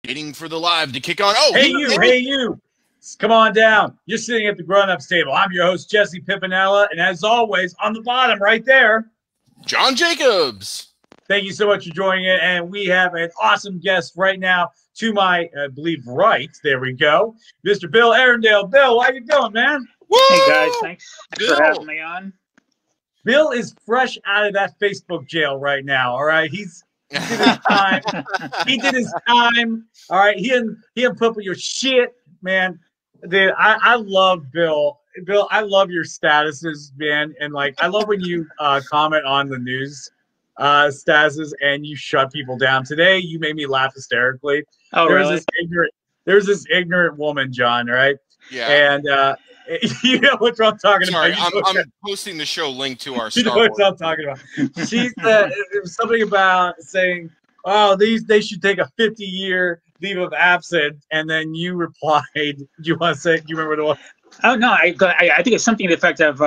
Waiting for the live to kick on. Oh, hey you. Come on down. You're sitting at the grown-ups table. I'm your host, Jesse Pimpinella, and as always, on the bottom right there, John Jacobs. Thank you so much for joining in, and we have an awesome guest right now to my, I believe, right. There we go. Mr. Bill Arrundale. Bill, how you doing, man? Woo! Hey, guys. Thanks for having me on. Bill is fresh out of that Facebook jail right now, all right? He did his time. He did his time. All right. He didn't put up with your shit, man. Dude, I love Bill. Bill, I love your statuses, man. And like I love when you comment on the news statuses and you shut people down. Today you made me laugh hysterically. Oh, really? There's this ignorant woman, John, right? Yeah. And you know what I'm talking about. I'm posting the show link to our Star You know what I'm talking about. She said it was something about saying, "Oh, they should take a 50-year leave of absence," and then you replied, "Do you want to say? Do you remember the one?" Oh no, I think it's something to the effect of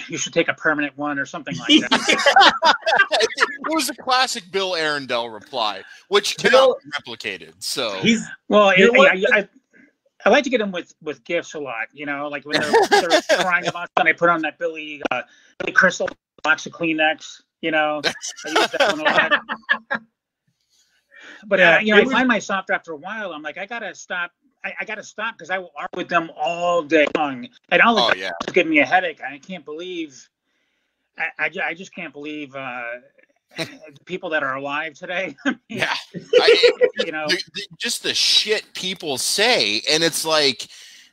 you should take a permanent one or something like that. It was a classic Bill Arrundale reply, which cannot be replicated. So I like to get them with gifts a lot, you know, like when they're crying about something, I put on that Billy Crystal box of Kleenex, you know. I use that one a lot. But you know, I find myself after a while, I'm like, I gotta stop. I gotta stop because I will argue with them all day long, and all the time it's giving me a headache. I can't believe. I just can't believe the people that are alive today. Yeah, you know, just the shit people say, and it's like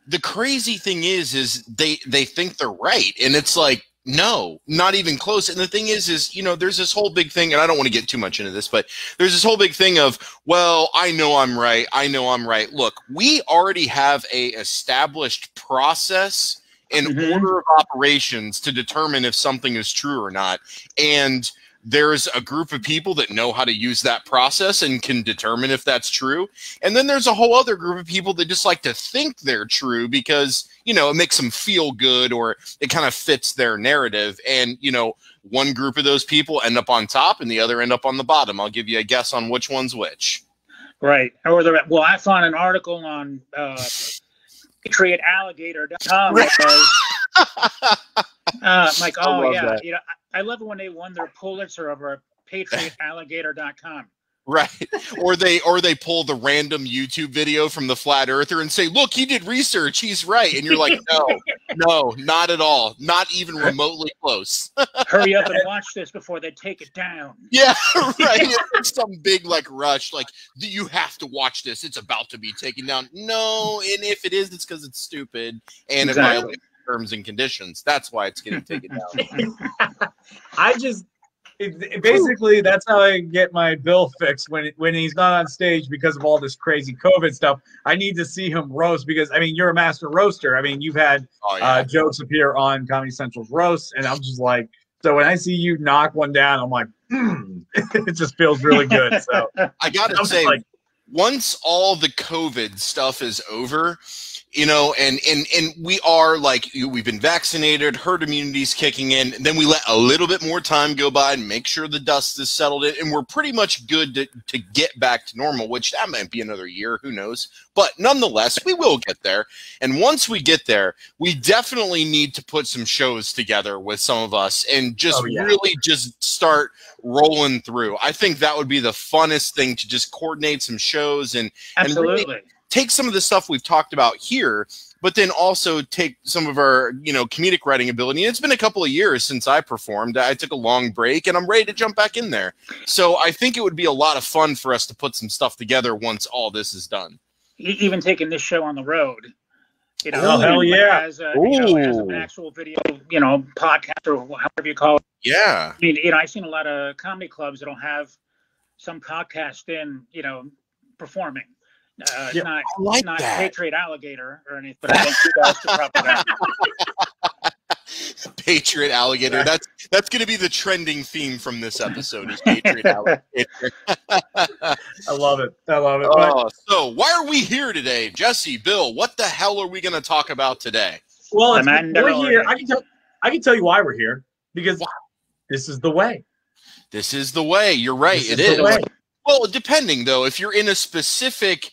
the crazy thing is they think they're right, and it's like, no, not even close. And the thing is, you know, there's this whole big thing, and I don't want to get too much into this, but there's this whole big thing of, well, I know I'm right. I know I'm right. Look, we already have a established process and order of operations to determine if something is true or not. And there's a group of people that know how to use that process and can determine if that's true. And then there's a whole other group of people that just like to think they're true because, you know, it makes them feel good or it kind of fits their narrative. And, you know, one group of those people end up on top and the other end up on the bottom. I'll give you a guess on which one's which. Right. Or well, I found an article on patriotalligator.com I'm like, oh yeah, you know, I love it when they won their Pulitzer over patriotalligator.com. Right. Or they pull the random YouTube video from the flat earther and say, look, he did research, he's right. And you're like, no, not at all. Not even remotely close. Hurry up and watch this before they take it down. Yeah, right. It's some big like rush, like, you have to watch this. It's about to be taken down. No, and if it is, it's because it's stupid and it violates terms and conditions. That's why it's getting taken down. Basically, that's how I get my Bill fixed when he's not on stage because of all this crazy COVID stuff. I need to see him roast because, I mean, you're a master roaster. I mean, you've had jokes appear on Comedy Central's roast, and I'm just like, so when I see you knock one down, I'm like, it just feels really good. So I gotta say, like, once all the COVID stuff is over, you know, and we are like, we've been vaccinated, herd immunity's kicking in, and then we let a little bit more time go by and make sure the dust is settled in, and we're pretty much good to get back to normal, which that might be another year, who knows, but nonetheless, we will get there. And once we get there, we definitely need to put some shows together with some of us and just really just start rolling through. I think that would be the funnest thing, to just coordinate some shows and really take some of the stuff we've talked about here, but then also take some of our, you know, comedic writing ability. And it's been a couple of years since I performed. I took a long break and I'm ready to jump back in there. So I think it would be a lot of fun for us to put some stuff together once all this is done. Even taking this show on the road. You know, hell yeah. As an actual video, you know, podcast or however you call it. Yeah. I mean, you know, I've seen a lot of comedy clubs that'll have some podcast in, you know, performing. It's not Patriot Alligator or anything, but I think you guys should probably that. Patriot Alligator. That's going to be the trending theme from this episode, is Patriot Alligator. I love it. I love it. So why are we here today? Jesse, Bill, what the hell are we going to talk about today? Well, we're here. I can tell you why we're here, because this is the way. This is the way. You're right. It is. Well, depending though, if you're in a specific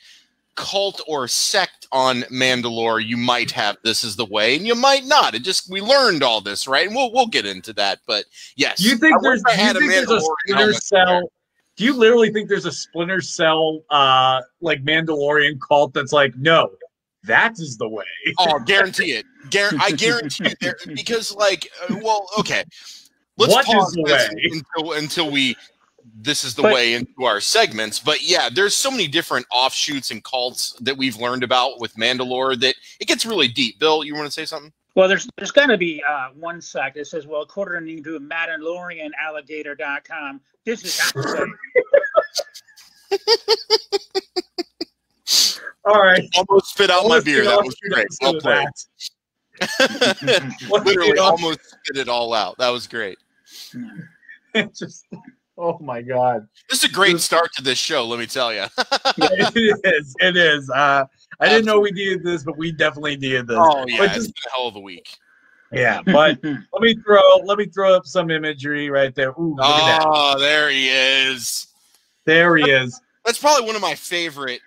cult or sect on Mandalore, you might have this is the way, and you might not. We learned all this, right? And we'll get into that. But yes, Do you think there's a Splinter Cell? Do you literally think there's a Splinter Cell like Mandalorian cult that's like, no, that is the way? Oh, guarantee it. I guarantee you there, because like, well, okay. Let's pause this until we. This is the way into our segments, but yeah, there's so many different offshoots and cults that we've learned about with Mandalore that it gets really deep. Bill, you want to say something? Well, there's got to be one sect that says, well, according to MandalorianAlligator.com, this is not the way. All right. Almost spit out my beer. That was great. Well played. Literally almost spit it all out. That was great. Just... Oh my God! This is a great start to this show. Let me tell you. It is. It is. I didn't know we needed this, but we definitely needed this. Oh yeah, it's been a hell of a week. Yeah, but let me throw up some imagery right there. Ooh, look at that. There he is. There he is. That's probably one of my favorite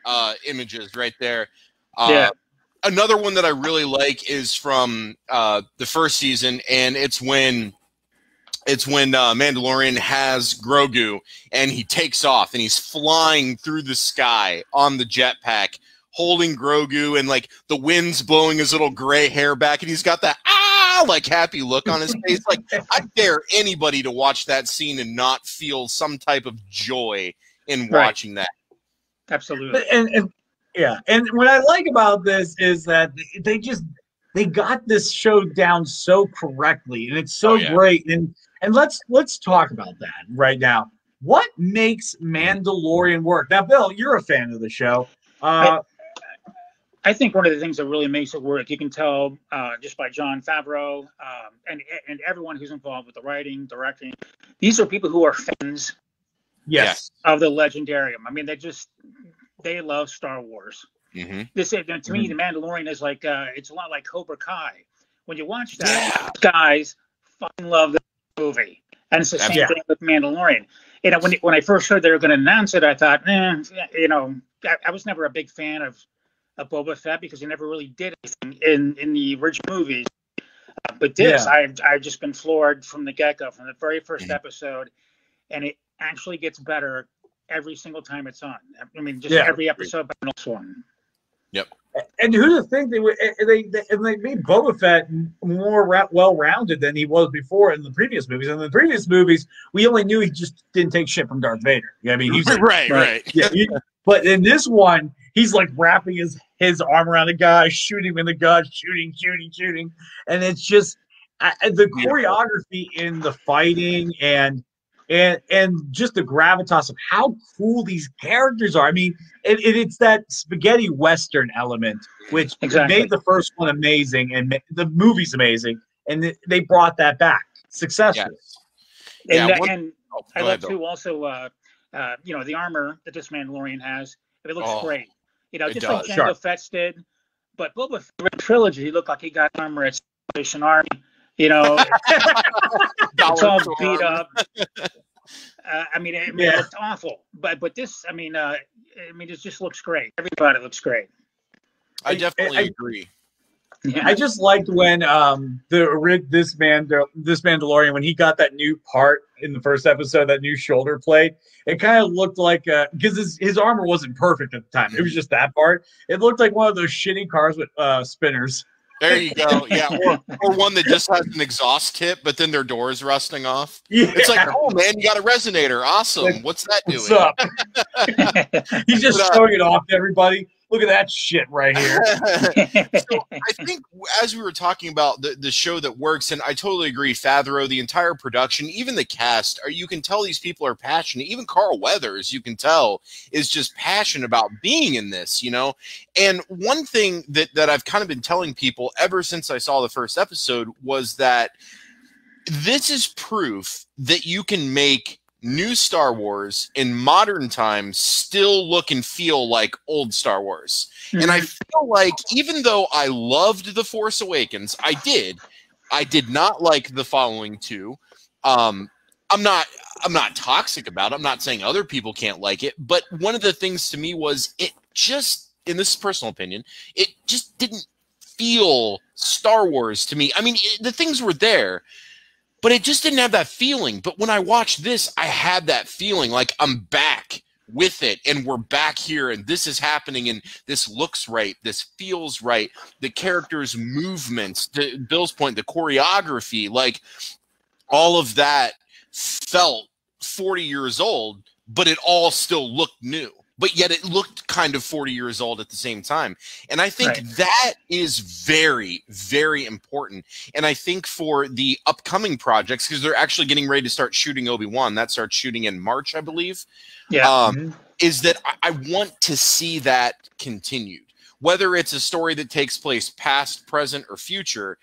images right there. Yeah. Another one that I really like is from the first season, and it's when Mandalorian has Grogu and he takes off and he's flying through the sky on the jetpack, holding Grogu, and like the wind's blowing his little gray hair back, and he's got that like happy look on his face. Like, I dare anybody to watch that scene and not feel some type of joy in watching that. Absolutely. And yeah, and what I like about this is that they got this show down so correctly, and it's so great. And let's talk about that right now. What makes Mandalorian work? Now, Bill, you're a fan of the show. I think one of the things that really makes it work, you can tell just by Jon Favreau and everyone who's involved with the writing, directing. These are people who are fans of the Legendarium. I mean, they love Star Wars. Mm-hmm. To me, The Mandalorian is like it's a lot like Cobra Kai. When you watch that, guys fucking love the movie, and it's the same thing with Mandalorian. You know, when I first heard they were going to announce it, I thought, I was never a big fan of Boba Fett because he never really did anything in the original movies. But this, I've just been floored from the get-go, from the very first episode, and it actually gets better every single time it's on. I mean, just every episode by the next one. Yep. And who'd have think they made Boba Fett more well-rounded than he was before in the previous movies. In the previous movies, we only knew he just didn't take shit from Darth Vader. I mean, he's like, right. Yeah, but in this one, he's like wrapping his arm around a guy, shooting him in the gut, shooting, and it's just the choreography in the fighting and just the gravitas of how cool these characters are. I mean, it's that spaghetti Western element, which made the first one amazing, and the movie's amazing, and they brought that back successfully. Yes. And I love too also, the armor that this Mandalorian has. It looks great. Just like Jango Fett's did. But Boba Fett trilogy, he looked like he got armor at Salvation Army. It's all beat up. It looked awful. But this, it just looks great. Everybody looks great. I definitely agree. Yeah. I just liked when this Mandalorian, when he got that new part in the first episode, that new shoulder plate, it kind of looked like because his armor wasn't perfect at the time. It was just that part. It looked like one of those shitty cars with spinners. There you go. Yeah, or one that just has an exhaust tip, but then their door is rusting off. Yeah. It's like, oh man, you got a resonator. Awesome. Like, what's that doing? What's up? He's just showing it off to everybody. Look at that shit right here. So I think as we were talking about the show that works, and I totally agree, Favreau, the entire production, even the cast, you can tell these people are passionate. Even Carl Weathers, you can tell, is just passionate about being in this, And one thing that I've kind of been telling people ever since I saw the first episode was that this is proof that you can make new Star Wars in modern times still look and feel like old Star Wars. Mm-hmm. And I feel like even though I loved The Force Awakens, I did not like the following two. I'm not toxic about it. I'm not saying other people can't like it, but one of the things to me was it just, in this personal opinion, it just didn't feel Star Wars to me. I mean, the things were there, but it just didn't have that feeling. But when I watched this, I had that feeling like I'm back with it, and we're back here, and this is happening, and this looks right, this feels right. The characters' movements, to Bill's point, the choreography, like all of that felt 40 years old, but it all still looked new. But yet it looked kind of 40 years old at the same time. And I think that is very, very important. And I think for the upcoming projects, because they're actually getting ready to start shooting Obi-Wan, that starts shooting in March, I believe. Yeah. Is that I want to see that continued. Whether it's a story that takes place past, present, or future,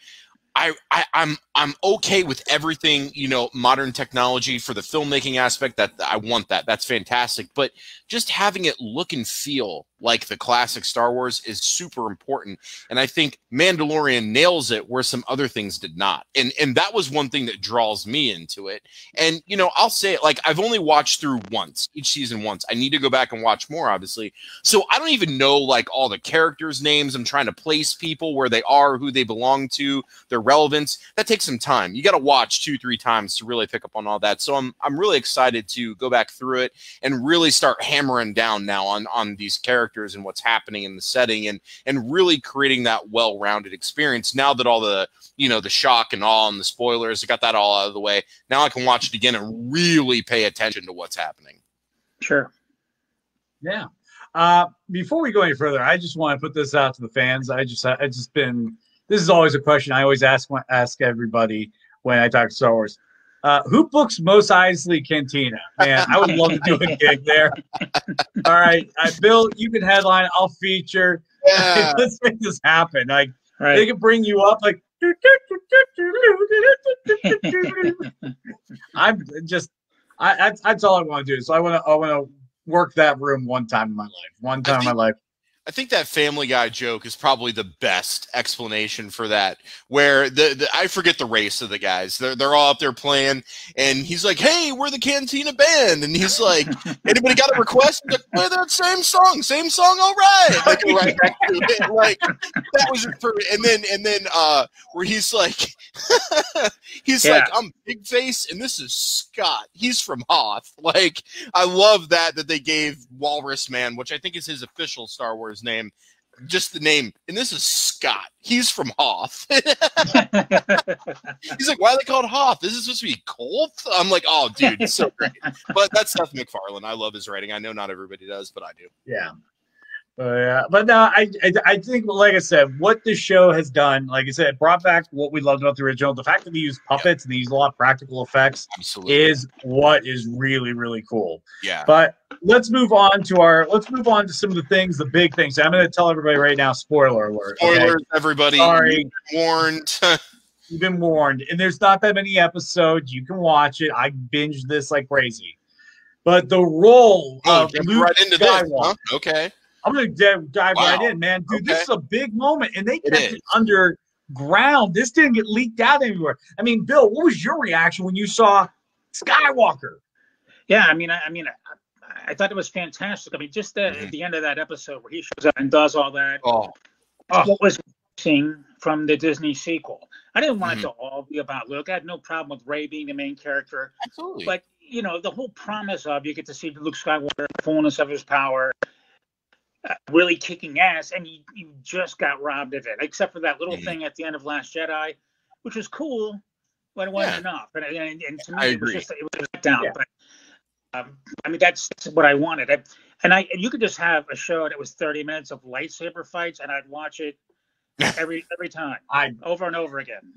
I'm okay with everything, you know, modern technology for the filmmaking aspect. That I want that. That's fantastic. But just having it look and feel like the classic Star Wars is super important. And I think Mandalorian nails it where some other things did not. And that was one thing that draws me into it. And, you know, I'll say it, like, I've only watched through once, each season once. I need to go back and watch more, obviously. So I don't even know, like, all the characters' names. I'm trying to place people where they are, who they belong to, their relevance. That takes some time. You got to watch 2-3 times to really pick up on all that. So I'm really excited to go back through it and really start hammering down now on these characters and what's happening in the setting, and really creating that well-rounded experience. Now that all the, you know, the shock and awe and the spoilers, I got that all out of the way, now I can watch it again and really pay attention to what's happening. Sure. Yeah. Before we go any further, I just want to put this out to the fans. This is always a question I always ask everybody when I talk Star Wars. Who books Mos Eisley Cantina? Man, I would love to do a gig there. All right, Bill, you can headline. I'll feature. Yeah. Let's make this happen. Like, Right. they can bring you up. Like, I'm just. That's all I want to do. So I want to work that room one time in my life. I think that Family Guy joke is probably the best explanation for that, where I forget the race of the guys. They're all up there playing, and he's like, "Hey, we're the Cantina Band," and he's like, "Anybody got a request?" He's like, "Play that same song, all right." Like, right back to it. Like, that was it for. And then where he's like, like, "I'm Big Face, and this is Scott. He's from Hoth." Like, I love that they gave Walrus Man, which I think is his official Star Wars name, just the name, and this is Scott. He's from Hoth. He's like, "Why are they called Hoth? This is supposed to be Colt?" I'm like, "Oh, dude, it's so great." But that's Seth MacFarlane. I love his writing. I know not everybody does, but I do. Yeah. But no, I think, like I said, what this show has done, like I said, it brought back what we loved about the original. The fact that they use puppets and they use a lot of practical effects is what is really, really cool. Yeah. But let's move on to some of the things, the big things. I'm going to tell everybody right now, spoiler alert. Spoilers, everybody. Sorry. Warned. You've been warned. And there's not that many episodes. You can watch it. I binged this like crazy. But the role of Luke Skywalker. Huh? Okay. I'm going to dive right in, man. Dude, This is a big moment, and they kept it underground. This didn't get leaked out anywhere. I mean, Bill, what was your reaction when you saw Skywalker? Yeah, I thought it was fantastic. I mean, just at the end of that episode where he shows up and does all that. What was missing from the Disney sequel? I didn't want it to all be about Luke. I had no problem with Rey being the main character. Absolutely. But, you know, the whole promise of you get to see Luke Skywalker, the fullness of his power, really kicking ass, and you just got robbed of it, except for that little thing at the end of Last Jedi, which was cool, but it wasn't enough. And to me, it was a letdown. Yeah. But that's what I wanted. You could just have a show that was 30 minutes of lightsaber fights, and I'd watch it every time, over and over again.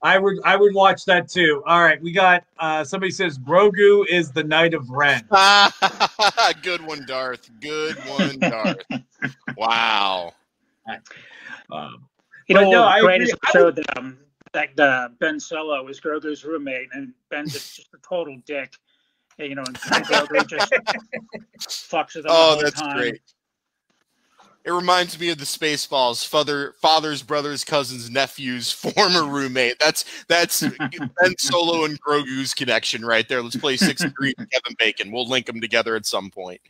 I would watch that too. All right, we got somebody says Grogu is the Knight of Ren. Good one, Darth. Good one, Darth. Wow. The greatest episode that Ben Solo is Grogu's roommate, and Ben's just a total dick. And Grogu just fucks with him the whole time. Great. It reminds me of the Spaceballs, father's, brothers, cousins, nephews, former roommate. That's Ben Solo and Grogu's connection right there. Let's play 6 Degrees of Kevin Bacon. We'll link them together at some point.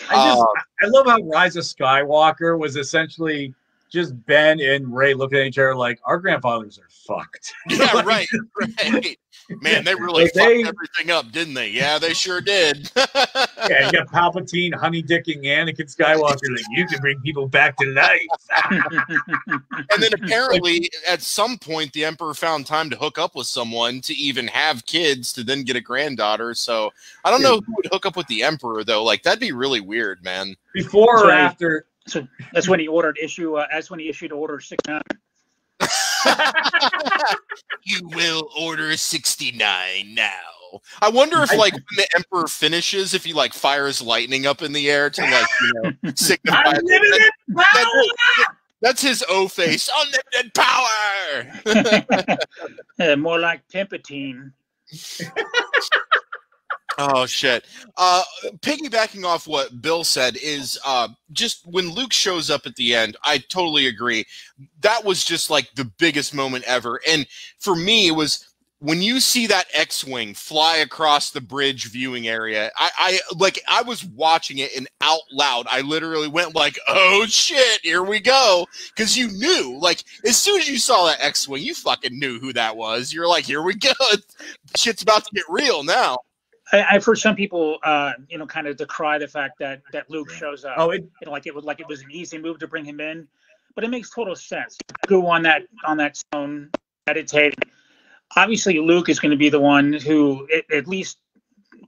I love how Rise of Skywalker was essentially just Ben and Rey looking at each other like, our grandfathers are fucked. Yeah, right. Man, they really fucked everything up, didn't they? Yeah, they sure did. Yeah, you got Palpatine honey dicking Anakin Skywalker like, you can bring people back to life. And then apparently at some point the Emperor found time to hook up with someone to even have kids to then get a granddaughter. So I don't know who would hook up with the Emperor though. Like that'd be really weird, man. Before or after? So that's when he ordered That's when he issued Order 69. You will order 69 now. I wonder if, like, when the Emperor finishes, if he like fires lightning up in the air to like, signify that's his O face, unlimited power. More like Pimpatine. Oh shit. Piggybacking off what Bill said is just when Luke shows up at the end, I totally agree. That was just like the biggest moment ever. And for me, it was when you see that X-Wing fly across the bridge viewing area, I was watching it and out loud, I literally went like, oh shit, here we go. Because you knew, like, as soon as you saw that X-Wing, you fucking knew who that was. You're like, here we go. Shit's about to get real now. I've heard some people, kind of decry the fact that Luke shows up. Oh, it was an easy move to bring him in, but it makes total sense. Go on that stone, meditating. Obviously, Luke is going to be the one who at least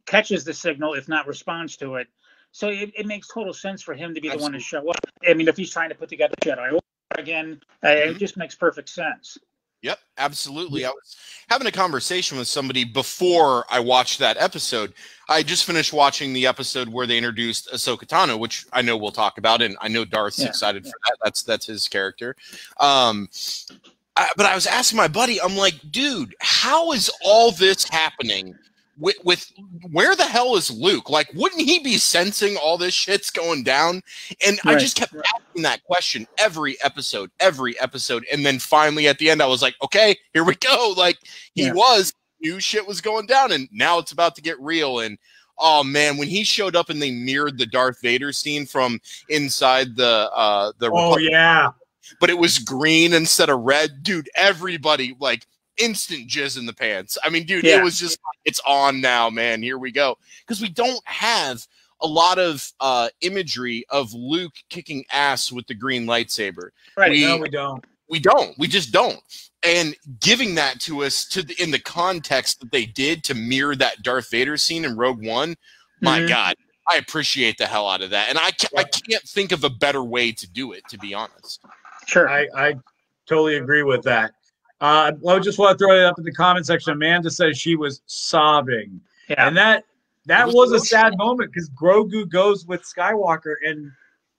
catches the signal, if not responds to it. So it makes total sense for him to be the one to show up. I mean, if he's trying to put together Jedi Order again, it just makes perfect sense. Yep, absolutely. I was having a conversation with somebody before I watched that episode. I just finished watching the episode where they introduced Ahsoka Tano, which I know we'll talk about, and I know Darth's excited for that. That's his character. But I was asking my buddy, I'm like, dude, how is all this happening? With where the hell is Luke? Like, wouldn't he be sensing all this shit's going down? And I just kept asking that question every episode. And then finally at the end, I was like, okay, here we go. Like he knew shit was going down and now it's about to get real. And oh man, when he showed up and they mirrored the Darth Vader scene from inside the Republic, but it was green instead of red, dude, everybody like instant jizz in the pants. I mean, dude, it was just, it's on now, man. Here we go. Because we don't have a lot of imagery of Luke kicking ass with the green lightsaber. Right. No, we don't. We don't. We just don't. And giving that to us in the context that they did to mirror that Darth Vader scene in Rogue One, my God, I appreciate the hell out of that. And I can't think of a better way to do it, to be honest. Sure. I totally agree with that. I just want to throw it up in the comment section. Amanda says she was sobbing. Yeah. And that was a sad moment because Grogu goes with Skywalker. And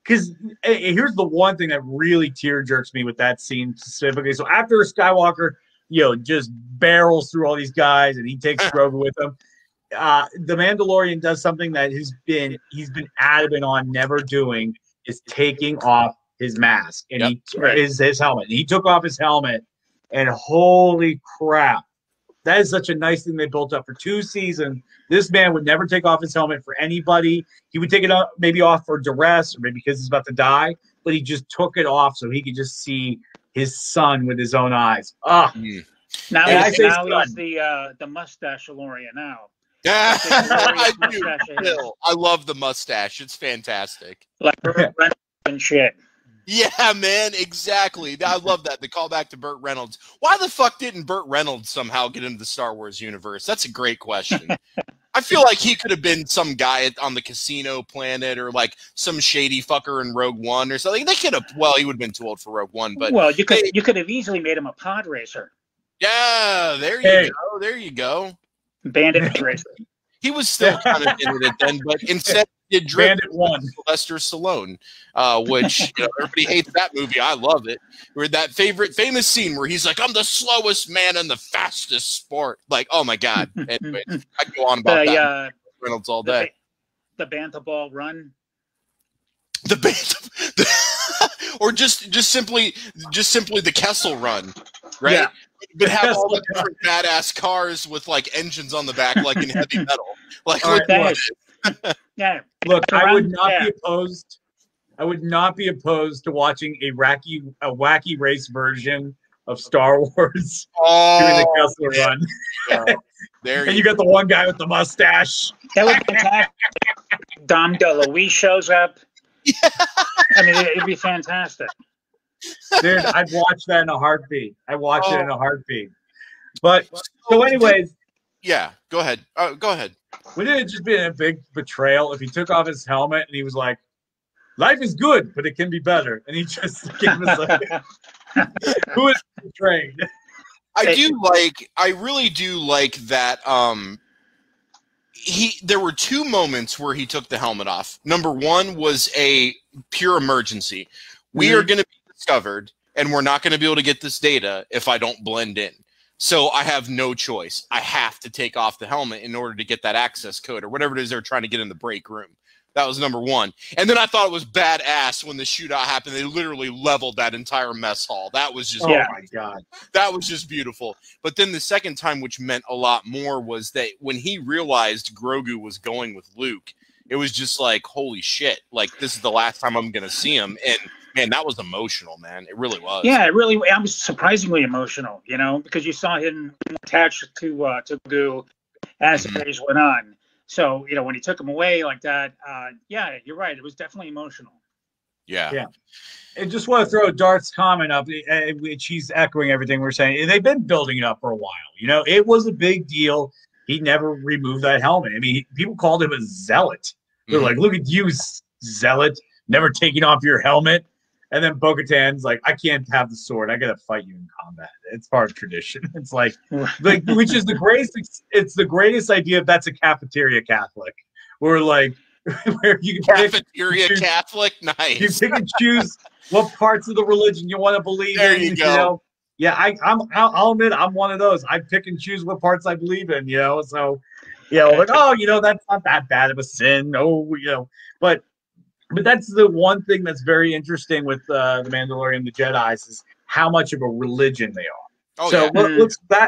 because here's the one thing that really tear jerks me with that scene specifically. So after Skywalker, just barrels through all these guys and he takes Grogu with him. The Mandalorian does something that he's been adamant on never doing, is taking off his mask and his helmet. And he took off his helmet. And holy crap, that is such a nice thing they built up for 2 seasons. This man would never take off his helmet for anybody. He would take it off, maybe off for duress or maybe because he's about to die, but he just took it off so he could just see his son with his own eyes. Now he's the mustache-alorian now. I do. I love the mustache. It's fantastic. Like and shit. Yeah, man, exactly. I love that. The callback to Burt Reynolds. Why the fuck didn't Burt Reynolds somehow get into the Star Wars universe? That's a great question. I feel like he could have been some guy on the casino planet or like some shady fucker in Rogue One or something. They could have. Well, he would have been too old for Rogue One, but you could have easily made him a pod racer. Yeah, there you go. There you go. Bandit racer. He was still kind of in it then, but instead he did Bandit one. Sylvester Stallone, which everybody hates that movie. I love it. Where that famous scene where he's like, "I'm the slowest man in the fastest sport." Like, oh my god. Anyway, I could go on about that. Reynolds all day. The Bantha Ball run. The or just simply the Kessel Run, right? Yeah. But have all the different badass cars with like engines on the back, like in heavy metal. Like, All right, look, Yeah. look, I would not Yeah. be opposed. I would not be opposed to watching a wacky race version of Star Wars doing the Kessel Run. there And you got the one guy with the mustache. That would be fantastic. Dom DeLuise shows up. I mean, it'd be fantastic. Dude, I'd watch that in a heartbeat. I watch it in a heartbeat. But so, anyways, yeah, go ahead. Go ahead. Wouldn't it just be a big betrayal if he took off his helmet and he was like, "Life is good, but it can be better," and he just gave us like, who is betrayed? I really do like that. There were two moments where he took the helmet off. Number one was a pure emergency. We are going to be discovered, and we're not going to be able to get this data if I don't blend in. So I have no choice. I have to take off the helmet in order to get that access code or whatever it is they're trying to get in the break room. That was number one. And then I thought it was badass when the shootout happened. They literally leveled that entire mess hall. That was just, oh my God. That was just beautiful. But then the second time, which meant a lot more, was that when he realized Grogu was going with Luke, it was just like, holy shit. Like, this is the last time I'm going to see him. And man, that was emotional, man. It really was. Yeah, it really. I was surprisingly emotional, you know, because you saw him attached to Grogu as the days went on. So, you know, when he took him away like that, yeah, you're right. It was definitely emotional. Yeah. Yeah. I just want to throw Darth's comment up, which he's echoing everything we're saying. They've been building it up for a while. You know, it was a big deal. He never removed that helmet. I mean, people called him a zealot. They're like, look at you, zealot, never taking off your helmet. And then Bo-Katan's like, I can't have the sword. I got to fight you in combat. It's part of tradition. It's like which is the greatest. It's the greatest idea. If that's a cafeteria Catholic, where like, where you can cafeteria Catholic, nice. You pick and choose what parts of the religion you want to believe there in. You go. You know? Yeah, I'll admit I'm one of those. I pick and choose what parts I believe in. You know, so like, oh, you know, that's not that bad of a sin. Oh, you know, but that's the one thing that's very interesting with the Mandalorian and the Jedis is how much of a religion they are. Oh, so yeah.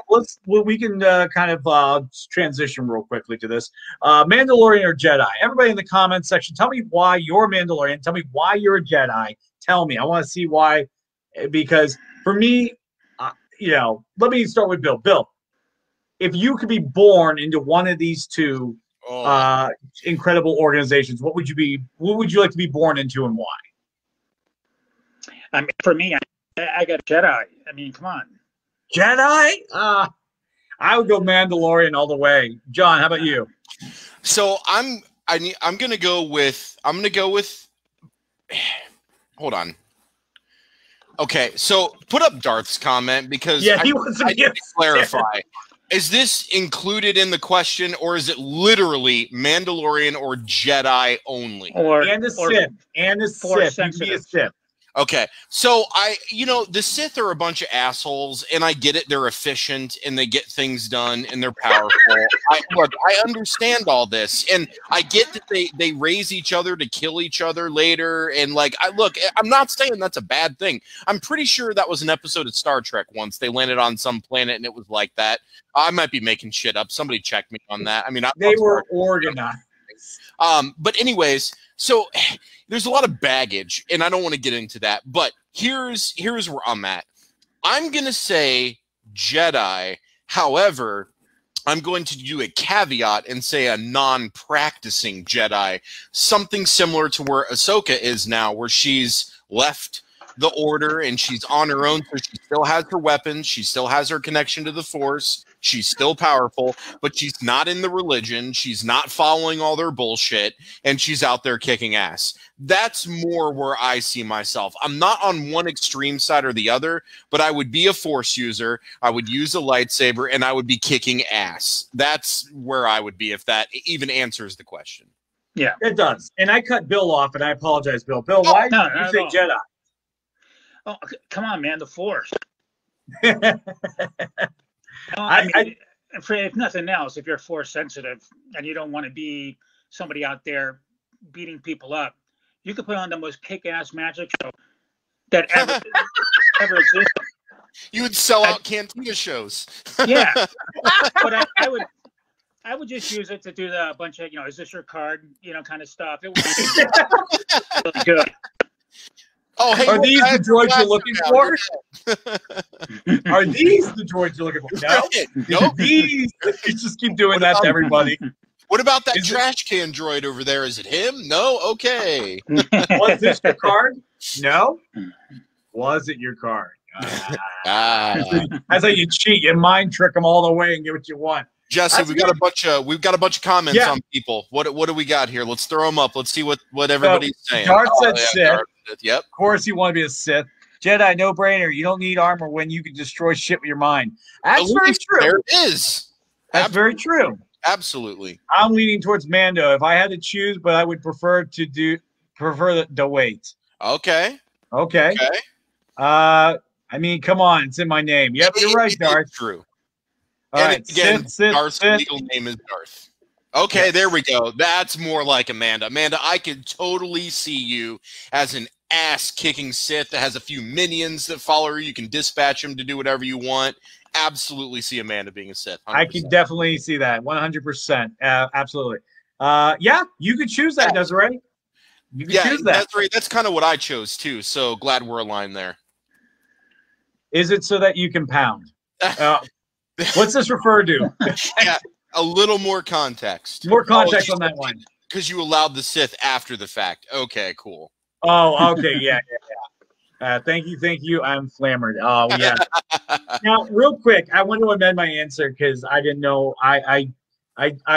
we can kind of transition real quickly to this. Mandalorian or Jedi? Everybody in the comments section, tell me why you're Mandalorian. Tell me why you're a Jedi. Tell me. I want to see why. Because for me, you know, let me start with Bill. Bill, if you could be born into one of these two incredible organizations, what would you like to be born into and why? I mean, for me, I got Jedi. I mean, come on. Jedi? I would go Mandalorian all the way. John, how about you? So I'm gonna go with hold on. Okay, so put up Darth's comment because he wants to need to clarify. Is this included in the question, or is it literally Mandalorian or Jedi only? And a Sith. And a Sith. You can be a Sith. Okay, so the Sith are a bunch of assholes, and I get it. They're efficient, and they get things done, and they're powerful. I understand all this, and I get that they raise each other to kill each other later, and I'm not saying that's a bad thing. I'm pretty sure that was an episode of Star Trek once. They landed on some planet, and it was like that. I might be making shit up. Somebody check me on that. I mean, they were organized. But anyways, so there's a lot of baggage, and I don't want to get into that. But here's where I'm at. I'm gonna say Jedi. However, I'm going to do a caveat and say a non-practicing Jedi, something similar to where Ahsoka is now, where she's left the Order and she's on her own, so she still has her weapons, she still has her connection to the Force, she's still powerful, but she's not in the religion, she's not following all their bullshit, and she's out there kicking ass. That's more where I see myself. I'm not on one extreme side or the other, but I would be a Force user, I would use a lightsaber, and I would be kicking ass. That's where I would be, if that even answers the question. Yeah, it does. And I cut Bill off, and I apologize, Bill. Bill, why did you say Jedi? Oh, come on, man, the Force. If nothing else, if you're Force sensitive and you don't want to be somebody out there beating people up, you could put on the most kick-ass magic show. that ever existed. You would sell out Cantina shows. Yeah, but I would just use it to do a bunch of, is this your card, kind of stuff. It would be really good. Oh, hey, are these the droids you're looking for? Are these the droids you're looking for? No, nope. These. You just keep doing that to everybody. What about that trash can droid over there? Is it him? No? Okay. Was this your card? No. Was it your card? That's how you cheat. You mind trick them all the way and get what you want. Jesse, we've got a bunch of comments on people. What do we got here? Let's throw them up. Let's see what everybody's saying. Darth said Sith. Yep. Of course you want to be a Sith. Jedi, no brainer. You don't need armor when you can destroy shit with your mind. That's very true. There it is. That's very true. Absolutely. I'm leaning towards Mando. If I had to choose, but I would prefer the wait. Okay. Okay. I mean, come on, it's in my name. Yep, you're right, Darth. It's true. All right, again, Sith, Darth's legal name is Darth. Okay, there we go. That's more like Amanda. Amanda, I could totally see you as an ass-kicking Sith that has a few minions that follow her. You can dispatch them to do whatever you want. Absolutely see Amanda being a Sith. 100%. I can definitely see that. 100%. Absolutely. Yeah, you could choose that, Desiree. You can choose that. Desiree, that's kind of what I chose, too, so glad we're aligned there. Is it so that you can pound? What's this refer to? Yeah, a little more context. More context on that one. Because you allowed the Sith after the fact. Okay, cool. Oh, okay, yeah. Thank you. I'm flammered. Oh, yeah. Now, real quick, I want to amend my answer because I didn't know. I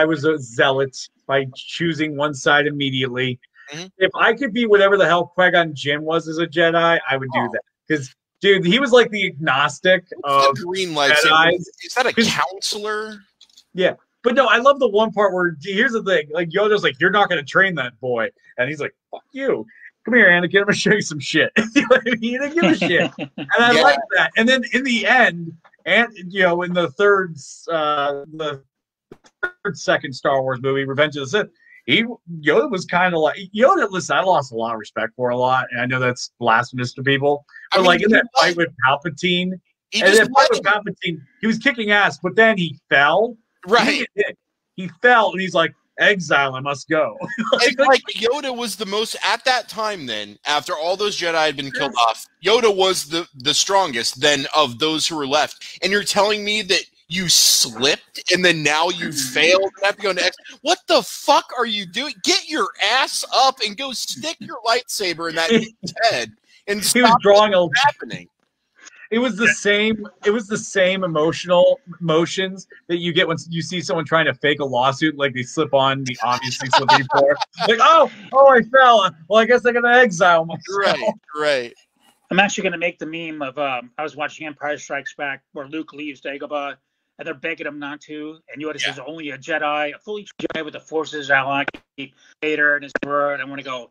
was a zealot by choosing one side immediately. Mm-hmm. If I could be whatever the hell Qui-Gon Jinn was as a Jedi, I would do that. Because, dude, he was like the agnostic of green lightsaber. Is that a counselor? Yeah. But no, I love the one part where, here's the thing. Like, Yoda's like, you're not going to train that boy. And he's like, fuck you. Come here, Anakin. I'm going to show you some shit. You know what I mean? He didn't give a shit. And I like that. And then in the end, and in the third second Star Wars movie, Revenge of the Sith, Yoda was kind of like Yoda. Listen, I lost a lot of respect for a lot, and I know that's blasphemous to people. But in that fight with Palpatine, he was kicking ass, but then he fell. Right, he fell, and he's like, "Exile, I must go." like Yoda was the most at that time. Then, after all those Jedi had been killed off, Yoda was the strongest. Then of those who were left, and you're telling me that you slipped and then now you failed and have to go next. What the fuck are you doing? Get your ass up and go stick your lightsaber in that kid's head and he was drawing what's happening. It was the same. It was the same emotional emotions that you get when you see someone trying to fake a lawsuit, like they slip on the obviously slippery floor. Like, oh, I fell. Well, I guess I gotta exile myself. Right. I'm actually gonna make the meme of I was watching Empire Strikes Back where Luke leaves Dagobah. And they're begging him not to. And Yoda says only a Jedi, a fully Jedi with the Force's ally, Vader and his word. I want to go,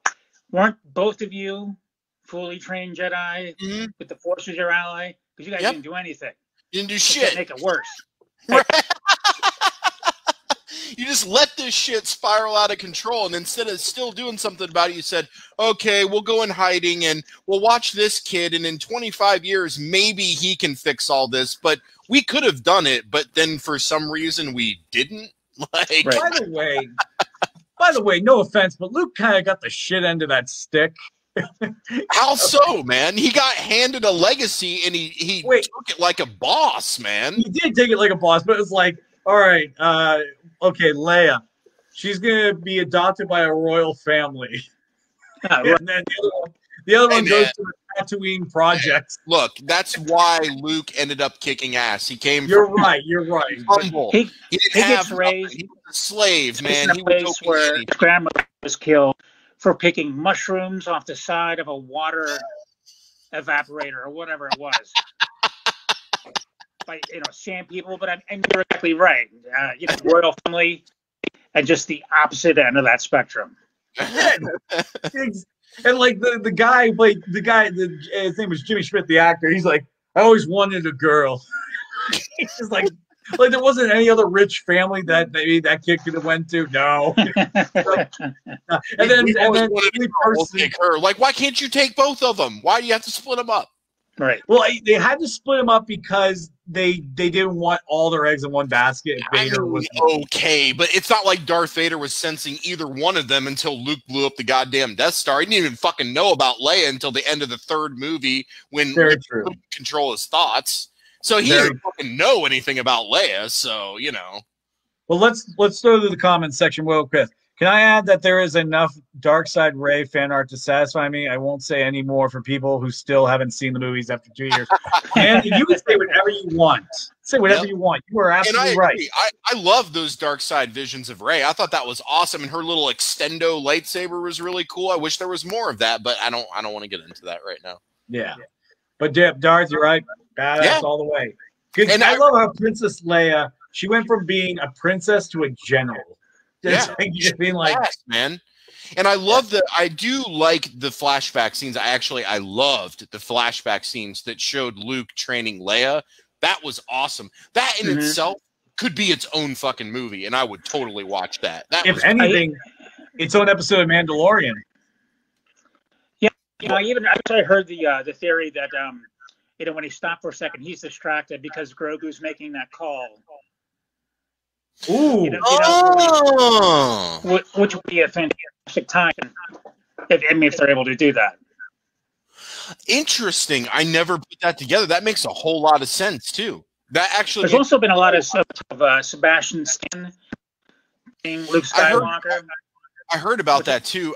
weren't both of you fully trained Jedi with the Force as your ally? Because you guys didn't do anything. You didn't do shit. Make it worse. You just let this shit spiral out of control, and instead of still doing something about it, you said, okay, we'll go in hiding, and we'll watch this kid, and in 25 years, maybe he can fix all this, but we could have done it, but then for some reason we didn't. By the way, no offense, but Luke kind of got the shit end of that stick. How so, man? He got handed a legacy, and he took it like a boss, man. He did take it like a boss, but it was like, all right, okay, Leia, she's going to be adopted by a royal family. And then the other one goes to the Tatooine project. Look, that's why Luke ended up kicking ass. He came You're right. Humble. He gets raised. He was a slave, man. He was where his grandmother was killed for picking mushrooms off the side of a water evaporator or whatever it was. By sand people, but I'm you're exactly right. Royal family, and just the opposite end of that spectrum. And like the guy, his name was Jimmy Schmidt, the actor. He's like, I always wanted a girl. He's just like, Like there wasn't any other rich family that maybe that kid could have went to. No. And then we'll take her. Like, why can't you take both of them? Why do you have to split them up? Right. Well, they had to split them up because they didn't want all their eggs in one basket. Vader was okay, but it's not like Darth Vader was sensing either one of them until Luke blew up the goddamn Death Star. He didn't even fucking know about Leia until the end of the third movie when Luke couldn't control his thoughts. So he didn't fucking know anything about Leia. So Well, let's throw to the comments section real quick. Can I add that there is enough Dark Side Rey fan art to satisfy me? I won't say any more for people who still haven't seen the movies after 2 years. And you can say whatever you want. Say whatever you want. You are absolutely right. I love those Dark Side visions of Rey. I thought that was awesome, and her little extendo lightsaber was really cool. I wish there was more of that, but I don't want to get into that right now. Yeah, but Darth, you're right. Badass all the way. And I love how Princess Leia. She went from being a princess to a general. Man. And I love I do like the flashback scenes. I loved the flashback scenes that showed Luke training Leia. That was awesome. That in itself could be its own fucking movie, and I would totally watch that. If anything, its own episode of Mandalorian. Yeah, I heard the theory that when he stopped for a second, he's distracted because Grogu's making that call. Ooh. Which would be a fantastic time if they're able to do that. Interesting. I never put that together. That makes a whole lot of sense too. That actually. There's also been a lot of Sebastian Stan being Luke Skywalker. I heard about that too.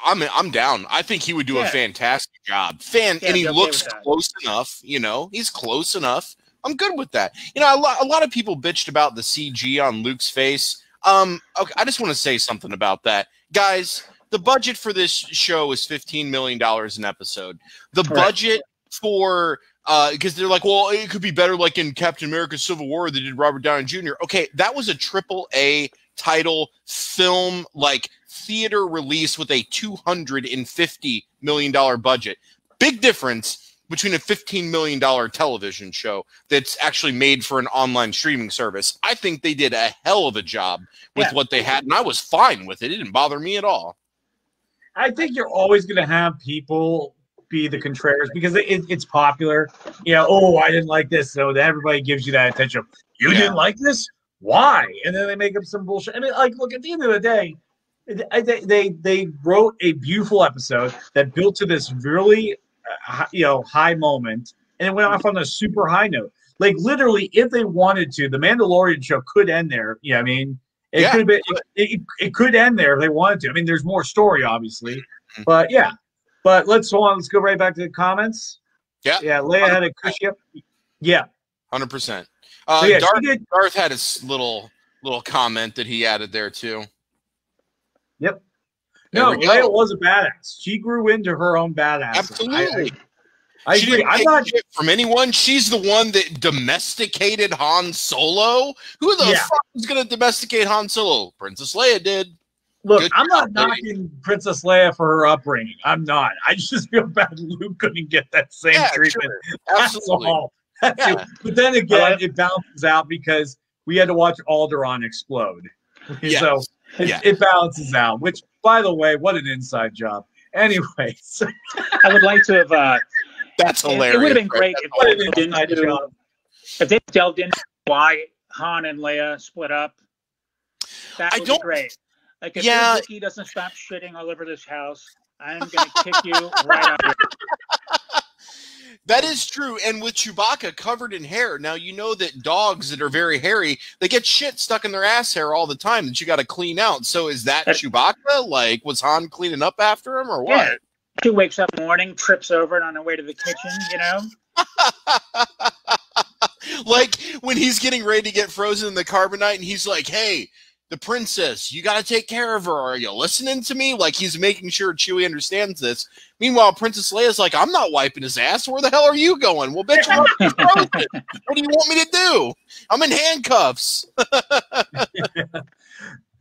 I'm down. I think he would do a fantastic job. And he looks close enough. He's close enough. I'm good with that. A lot of people bitched about the CG on Luke's face. Okay, I just want to say something about that. Guys, the budget for this show is $15 million an episode. The budget for, because they're like, well, it could be better like in Captain America Civil War they did Robert Downey Jr. Okay, that was a AAA title film, like theater release with a $250 million budget. Big difference between a $15 million television show that's actually made for an online streaming service. I think they did a hell of a job with what they had, and I was fine with it. It didn't bother me at all. I think you're always going to have people be the contrarians because it's popular. I didn't like this, so everybody gives you that attention. You didn't like this? Why? And then they make up some bullshit. I mean, look, at the end of the day, they wrote a beautiful episode that built to this really high moment, and it went off on a super high note. Like literally, if they wanted to, the Mandalorian show could end there. It could have been. It could end there if they wanted to. I mean, there's more story, obviously, but But let's go on. Let's go right back to the comments. Yeah, Leia had a cushy up. Yeah, 100%. Darth had his little comment that he added there too. Yep. No, Leia was a badass. She grew into her own badass. Absolutely. I she agree. didn't take shit from anyone. She's the one that domesticated Han Solo. Who the fuck is going to domesticate Han Solo? Princess Leia did. Look, I'm not knocking Princess Leia for her upbringing. I'm not. I just feel bad Luke couldn't get that same treatment. Sure. Absolutely. That's all. But then again, it balances out because we had to watch Alderaan explode. Yes. So it balances out, which, by the way, what an inside job. Anyways. I would like to have... That's hilarious. It would have been great if they delved into why Han and Leia split up. That would be great. Like, if Ricky doesn't stop shitting all over this house, I'm going to kick you right out here. That is true. And with Chewbacca covered in hair, now you know that dogs that are very hairy, they get shit stuck in their ass hair all the time that you got to clean out. So is that Chewbacca? Like, was Han cleaning up after him or what? Yeah. She wakes up in the morning, trips over it on her way to the kitchen, you know? Like when he's getting ready to get frozen in the carbonite and he's like, hey, the princess, you got to take care of her. Are you listening to me? Like he's making sure Chewie understands this. Meanwhile, Princess Leia's like, I'm not wiping his ass. Where the hell are you going? Well, bitch, I'm frozen. What do you want me to do? I'm in handcuffs.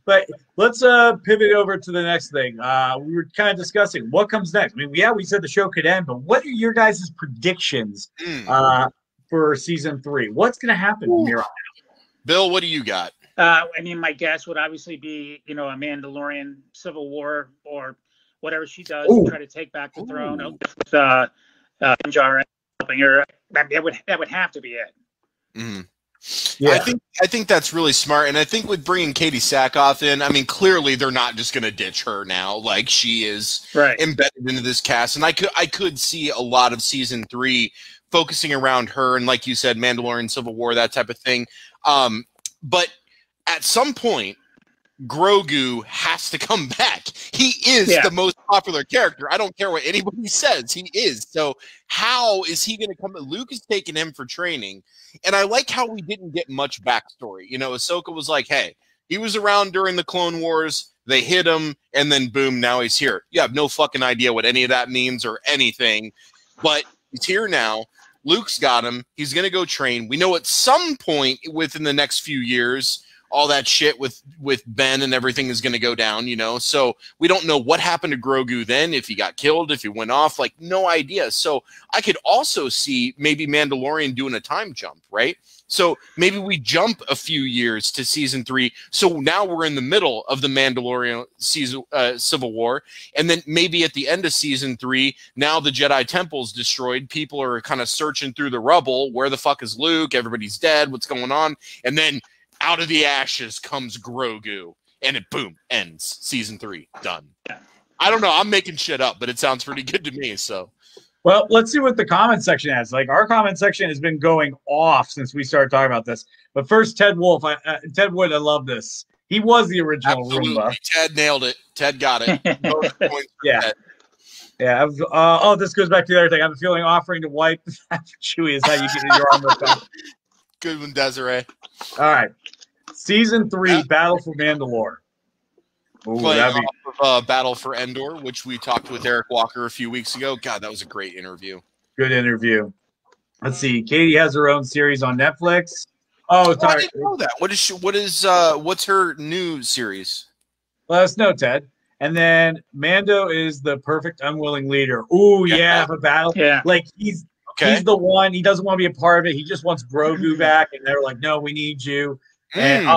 But let's pivot over to the next thing. We were kind of discussing what comes next. I mean, we said the show could end, but what are your guys' predictions for season 3? What's going to happen from here on? Bill, what do you got? I mean, my guess would obviously be, a Mandalorian Civil War or whatever she does to try to take back the throne with Jar helping her. That would have to be it. Mm-hmm. Yeah. I think that's really smart, and I think with bringing Katie Sackhoff in, I mean, clearly they're not just going to ditch her now. Like, she is embedded into this cast, and I could see a lot of season 3 focusing around her, and like you said, Mandalorian Civil War, that type of thing. But at some point, Grogu has to come back. He is the most popular character. I don't care what anybody says. He is. So how is he going to come? Luke is taking him for training. And I like how we didn't get much backstory. Ahsoka was like, hey, he was around during the Clone Wars. They hit him, and then boom, now he's here. You have no fucking idea what any of that means or anything. But he's here now. Luke's got him. He's going to go train. We know at some point within the next few years, all that shit with Ben and everything is going to go down, So we don't know what happened to Grogu then, if he got killed, if he went off, like no idea. So I could also see maybe Mandalorian doing a time jump, right? So maybe we jump a few years to season 3. So now we're in the middle of the Mandalorian season, Civil War. And then maybe at the end of season 3, now the Jedi Temple's destroyed. People are kind of searching through the rubble. Where the fuck is Luke? Everybody's dead. What's going on? And then out of the ashes comes Grogu, and it boom ends season 3. Done. I don't know. I'm making shit up, but it sounds pretty good to me. So, well, let's see what the comment section has. Like, our comment section has been going off since we started talking about this. But first, Ted Wolf. Ted Wood. I love this. He was the original Roomba. Ted nailed it. Ted got it. Yeah. Yeah. Oh, this goes back to the other thing. I have a feeling offering to wipe Chewie is how you get your armor back. Good one, Desiree. All right. Season 3, Battle for Mandalore. Playing off of Battle for Endor, which we talked with Eric Walker a few weeks ago. God, that was a great interview. Good interview. Let's see. Katie has her own series on Netflix. Oh, sorry. I didn't know that. What's her new series? Let us know, Ted. And then Mando is the perfect unwilling leader. Ooh, yeah, the battle. Yeah. Like he's the one. He doesn't want to be a part of it. He just wants Grogu back, and they're like, "No, we need you." And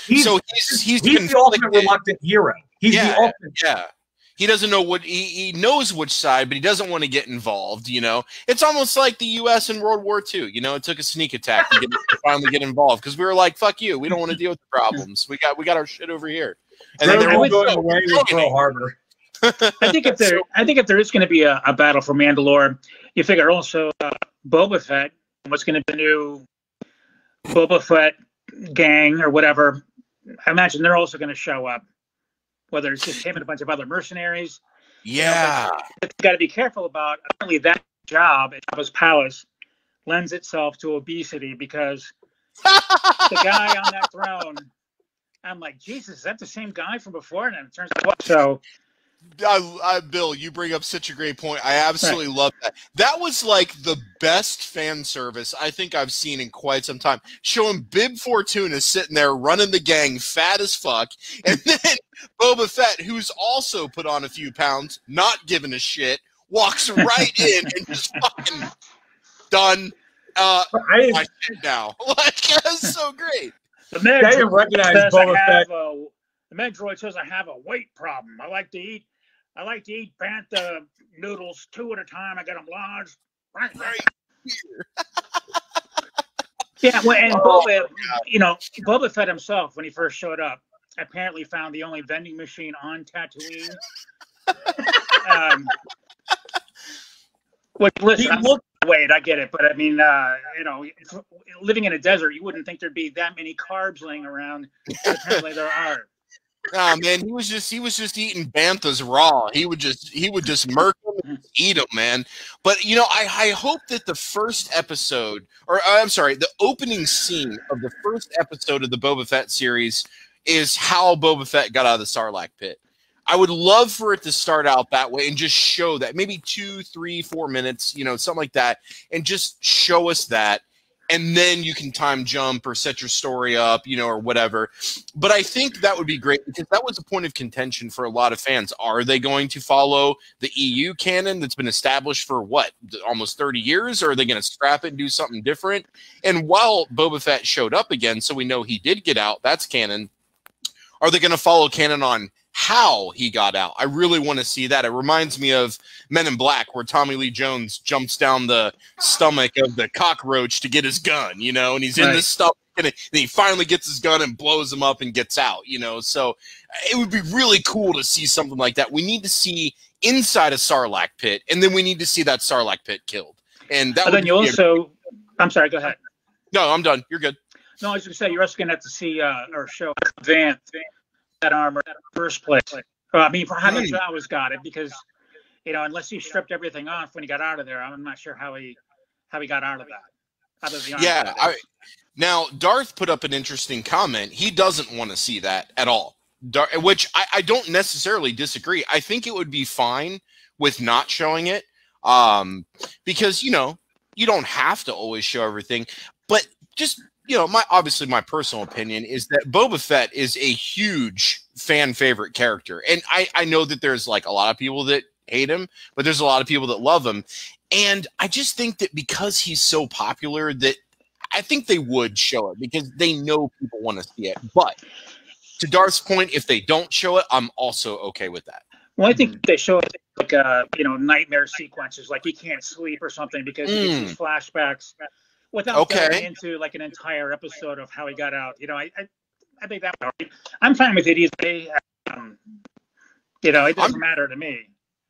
he's the ultimate reluctant hero. He's the ultimate. Yeah. He doesn't know he knows which side, but he doesn't want to get involved. It's almost like the U.S. in World War II. It took a sneak attack to finally get involved because we were like, "Fuck you, we don't want to deal with the problems. We got our shit over here." And then they're going away with Pearl Harbor. I think if there is going to be a battle for Mandalore, you figure also Boba Fett. What's going to be the new Boba Fett gang or whatever? I imagine they're also going to show up. Whether it's just him and a bunch of other mercenaries. Yeah. It's got to be careful about. Apparently, that job at Jabba's palace lends itself to obesity because the guy on that throne. I'm like, Jesus, is that the same guy from before? And it turns out so. Bill, you bring up such a great point. I absolutely love that. That was like the best fan service I think I've seen in quite some time. Showing Bib Fortuna sitting there running the gang, fat as fuck, and then Boba Fett, who's also put on a few pounds, not giving a shit, walks right in and just fucking done. My shit now. Like, that's so great. The Meg droid says I have a weight problem. I like to eat bantha noodles 2 at a time. I get them large. Right here. Yeah, well, and Boba Fett himself, when he first showed up, apparently found the only vending machine on Tatooine. Wait, I get it, but I mean, living in a desert, you wouldn't think there'd be that many carbs laying around. Apparently, there are. Oh man, he was just eating banthas raw. He would just murk them and eat them, man. But I hope that the first episode, or I'm sorry, the opening scene of the first episode of the Boba Fett series is how Boba Fett got out of the Sarlacc pit. I would love for it to start out that way and just show that, maybe 2, 3, 4 minutes, something like that, and just show us that. and then you can time jump or set your story up, you know, or whatever. But I think that would be great because that was a point of contention for a lot of fans. Are they going to follow the EU canon that's been established for what, almost 30 years? Or are they going to scrap it and do something different? And while Boba Fett showed up again, so we know he did get out, that's canon. Are they going to follow canon on how he got out? I really want to see that. It reminds me of Men in Black, where Tommy Lee Jones jumps down the stomach of the cockroach to get his gun, you know, and he's in this stuff, and he finally gets his gun and blows him up and gets out, you know. So it would be really cool to see something like that. We need to see inside a Sarlacc pit, and then we need to see that Sarlacc pit killed. And that. Then you also, I'm sorry, go ahead. No, I'm done. You're good. No, I was going to say you're also going to have to see or show Van that armor in the first place. I mean, for how much I always got it, because, you know, unless he stripped everything off when he got out of there, I'm not sure how he got out of that. Yeah. Now, Darth put up an interesting comment. He doesn't want to see that at all, which I don't necessarily disagree. I think it would be fine with not showing it because, you know, you don't have to always show everything. But just, you know, obviously my personal opinion is that Boba Fett is a huge fan favorite character. And I know that there's like a lot of people that hate him, but there's a lot of people that love him. And I just think that because he's so popular that I think they would show it because they know people want to see it. But to Darth's point, if they don't show it, I'm also okay with that. Well, I think they show it like, you know, nightmare sequences, like he can't sleep or something because he gets these flashbacks. Without going into like an entire episode of how he got out, you know, I think that I'm fine with it either way. You know, it doesn't matter to me.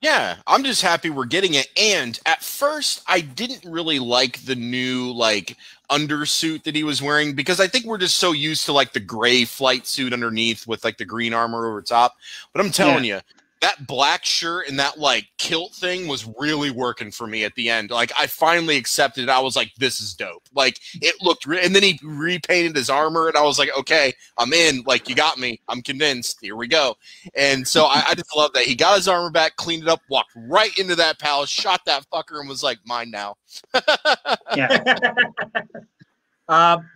Yeah, I'm just happy we're getting it. And at first, I didn't really like the new like undersuit that he was wearing because I think we're just so used to like the gray flight suit underneath with like the green armor over top. But I'm telling you, that black shirt and that like kilt thing was really working for me at the end. Like I finally accepted it. I was like, this is dope. Like it looked and then he repainted his armor and I was like, okay, I'm in. Like you got me. I'm convinced. Here we go. And so I just love that. He got his armor back, cleaned it up, walked right into that palace, shot that fucker and was like, mine now. Yeah.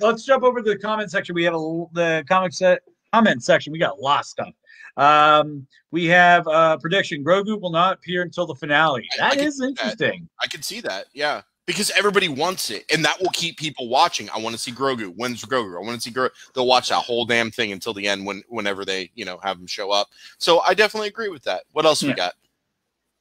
Let's jump over to the comment section. We have the comment section. We got a lot of stuff. We have a prediction. Grogu will not appear until the finale. That is interesting. I can see that. Yeah. Because everybody wants it, and that will keep people watching. I want to see Grogu. When's Grogu? I want to see Grogu. They'll watch that whole damn thing until the end whenever they, you know, have him show up. So I definitely agree with that. What else we got?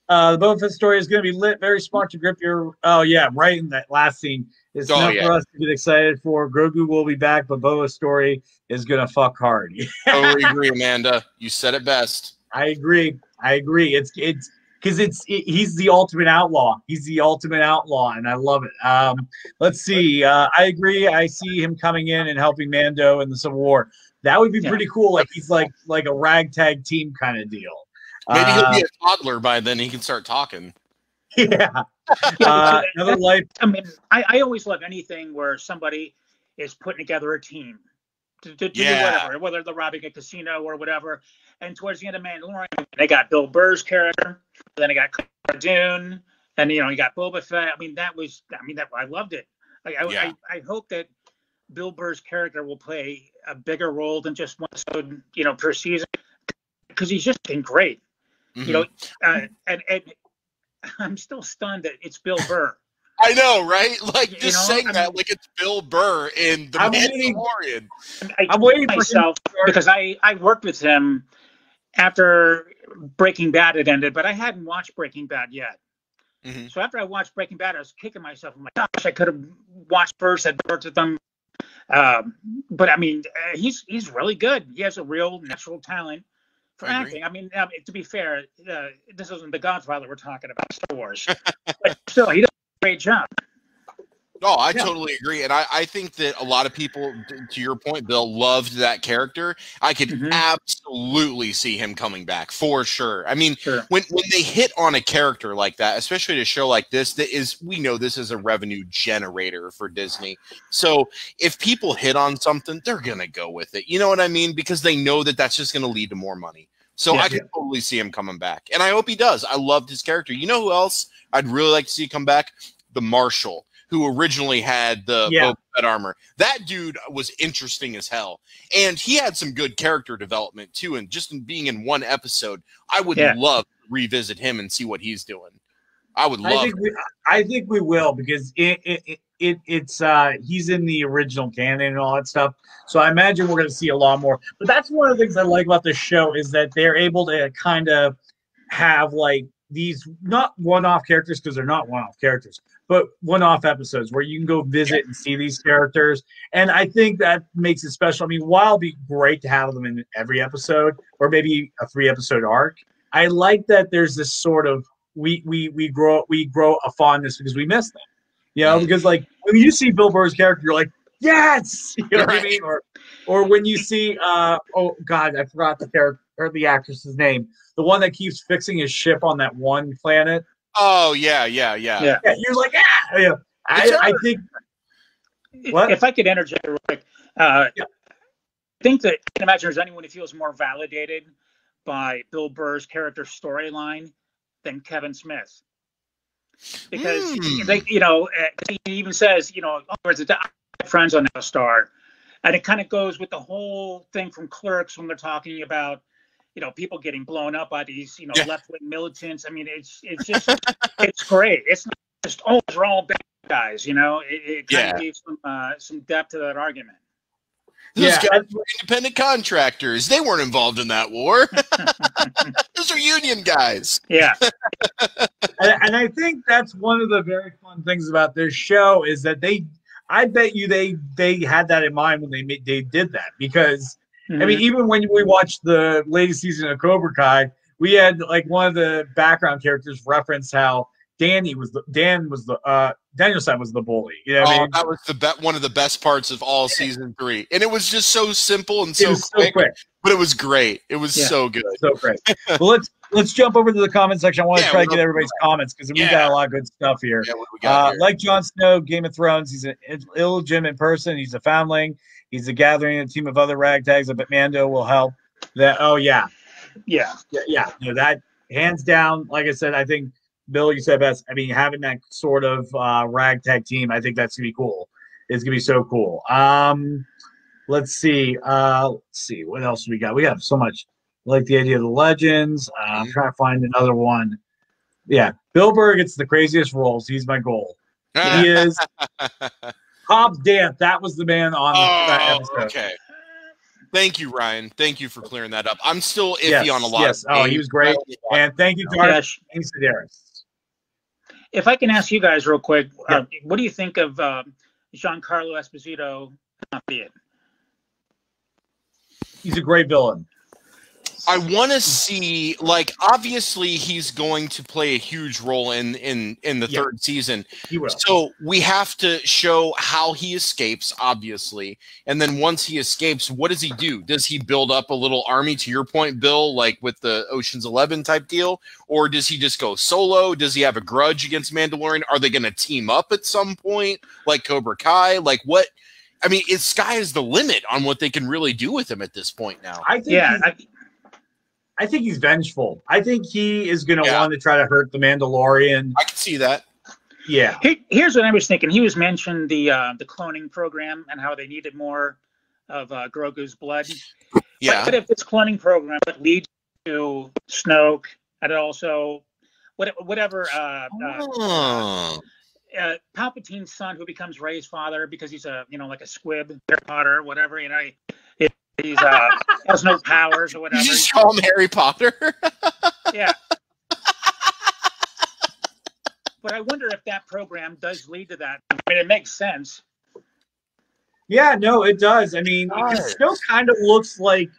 The Boba Fett story is going to be lit. Very smart to grip your. Oh yeah, right in that last scene. It's enough for us to get excited for. Grogu will be back, but Boba's story is going to fuck hard. Totally agree, Amanda. You said it best. I agree. It's because he's the ultimate outlaw. He's the ultimate outlaw, and I love it. Let's see. I agree. I see him coming in and helping Mando in the Civil War. That would be pretty cool. Like he's like a ragtag team kind of deal. Maybe he'll be a toddler by then. He can start talking. Yeah. Another life. I mean, I always love anything where somebody is putting together a team to do whatever, whether they're robbing a casino or whatever. And towards the end of Mandalorian, they got Bill Burr's character, then they got Cara Dune, and you got Boba Fett. I mean, I loved it. I hope that Bill Burr's character will play a bigger role than just one episode, per season, because he's just been great. Mm-hmm. And I'm still stunned that it's Bill Burr. I know, right? Like just saying that like it's Bill Burr in The Mandalorian. I'm waiting for myself because I worked with him after Breaking Bad had ended, but I hadn't watched Breaking Bad yet. Mm-hmm. So after I watched Breaking Bad, I was kicking myself. I'm like, gosh, I could have watched first, had worked with them. But I mean, he's really good. He has a real natural talent for acting. I mean, to be fair, this isn't The Godfather we're talking about, Star Wars. But still, he does a great job. No, I totally agree. And I think that a lot of people, to your point, Bill, loved that character. I could absolutely see him coming back, for sure. I mean, when they hit on a character like that, especially at a show like this, we know this is a revenue generator for Disney. So if people hit on something, they're going to go with it. You know what I mean? Because they know that that's just going to lead to more money. So I can totally see him coming back. And I hope he does. I loved his character. You know who else I'd really like to see come back? The Marshal. who originally had the Boba Fett armor. That dude was interesting as hell, and he had some good character development too. And just in being in one episode, I would love to revisit him and see what he's doing. I would love. I think we will, because it's he's in the original canon and all that stuff. So I imagine we're going to see a lot more. But that's one of the things I like about this show, is that they're able to kind of have like these not one-off characters, because they're not one-off characters, but one-off episodes where you can go visit and see these characters. And I think that makes it special. I mean, while it'd be great to have them in every episode, or maybe a 3-episode arc, I like that there's this sort of we grow a fondness because we miss them, you know, because like when you see Bill Burr's character, you're like, yes, you know what I mean? Or when you see oh God, I forgot the character or the actress's name, the one that keeps fixing his ship on that one planet. Oh yeah. You're like, yeah. I think. What? If I could interject real quick, I think that I can imagine there's anyone who feels more validated by Bill Burr's character storyline than Kevin Smith, because they, you know, he even says, you know, friends on the star, and it kind of goes with the whole thing from Clerks when they're talking about, you know, people getting blown up by these, you know, left-wing militants. I mean, it's just it's great. It's not just they're all bad guys, you know. It kind of gives some depth to that argument. Those guys were independent contractors. They weren't involved in that war. Those are union guys. Yeah. And I think that's one of the very fun things about this show, is that I bet you they had that in mind when they did that, because I mean, even when we watched the latest season of Cobra Kai, we had like one of the background characters reference how Danielson was the bully. You know what I mean? That was one of the best parts of all season 3, and it was just so simple and so quick, but it was great. It was so good, so great. Well, let's jump over to the comment section. I want to try to get everybody's comments, because we got a lot of good stuff here. Yeah, what do we got here? Like Jon Snow, Game of Thrones, he's an illegitimate person. He's a foundling. He's a gathering a team of other ragtags. But Mando will help. That you know, that hands down. Like I said, I think Bill, you said best. I mean, having that sort of ragtag team, I think that's gonna be cool. It's gonna be so cool. Let's see. What else we got? We have so much. I like the idea of the legends. I'm trying to find another one. Yeah, Bill Burr gets the craziest roles. He's my goal. He is. Hobbs Dance. That was the man on that episode. Okay. Thank you, Ryan. Thank you for clearing that up. I'm still iffy on a lot. Yes. Oh, he was great. And thank you, Darsh. Thanks, Sedaris. If I can ask you guys real quick, what do you think of Giancarlo Esposito? He's a great villain. I want to see, like, obviously he's going to play a huge role in the third season. He will. So we have to show how he escapes, obviously. And then once he escapes, what does he do? Does he build up a little army, to your point, Bill, like with the Ocean's 11 type deal? Or does he just go solo? Does he have a grudge against Mandalorian? Are they going to team up at some point, like Cobra Kai? Like what? I mean, sky is the limit on what they can really do with him at this point now. I think he's vengeful. I think he is going to want to try to hurt the Mandalorian. I can see that. Yeah. Here's what I was thinking. He was mentioned the cloning program and how they needed more of Grogu's blood. Yeah. But if this cloning program leads to Snoke, and also whatever Palpatine's son, who becomes Rey's father because he's like a squib, Harry Potter, whatever, he's has no powers or whatever. You just call him Harry Potter. Yeah. But I wonder if that program does lead to that. I mean, it makes sense. Yeah, no, it does. I mean, it still kind of looks like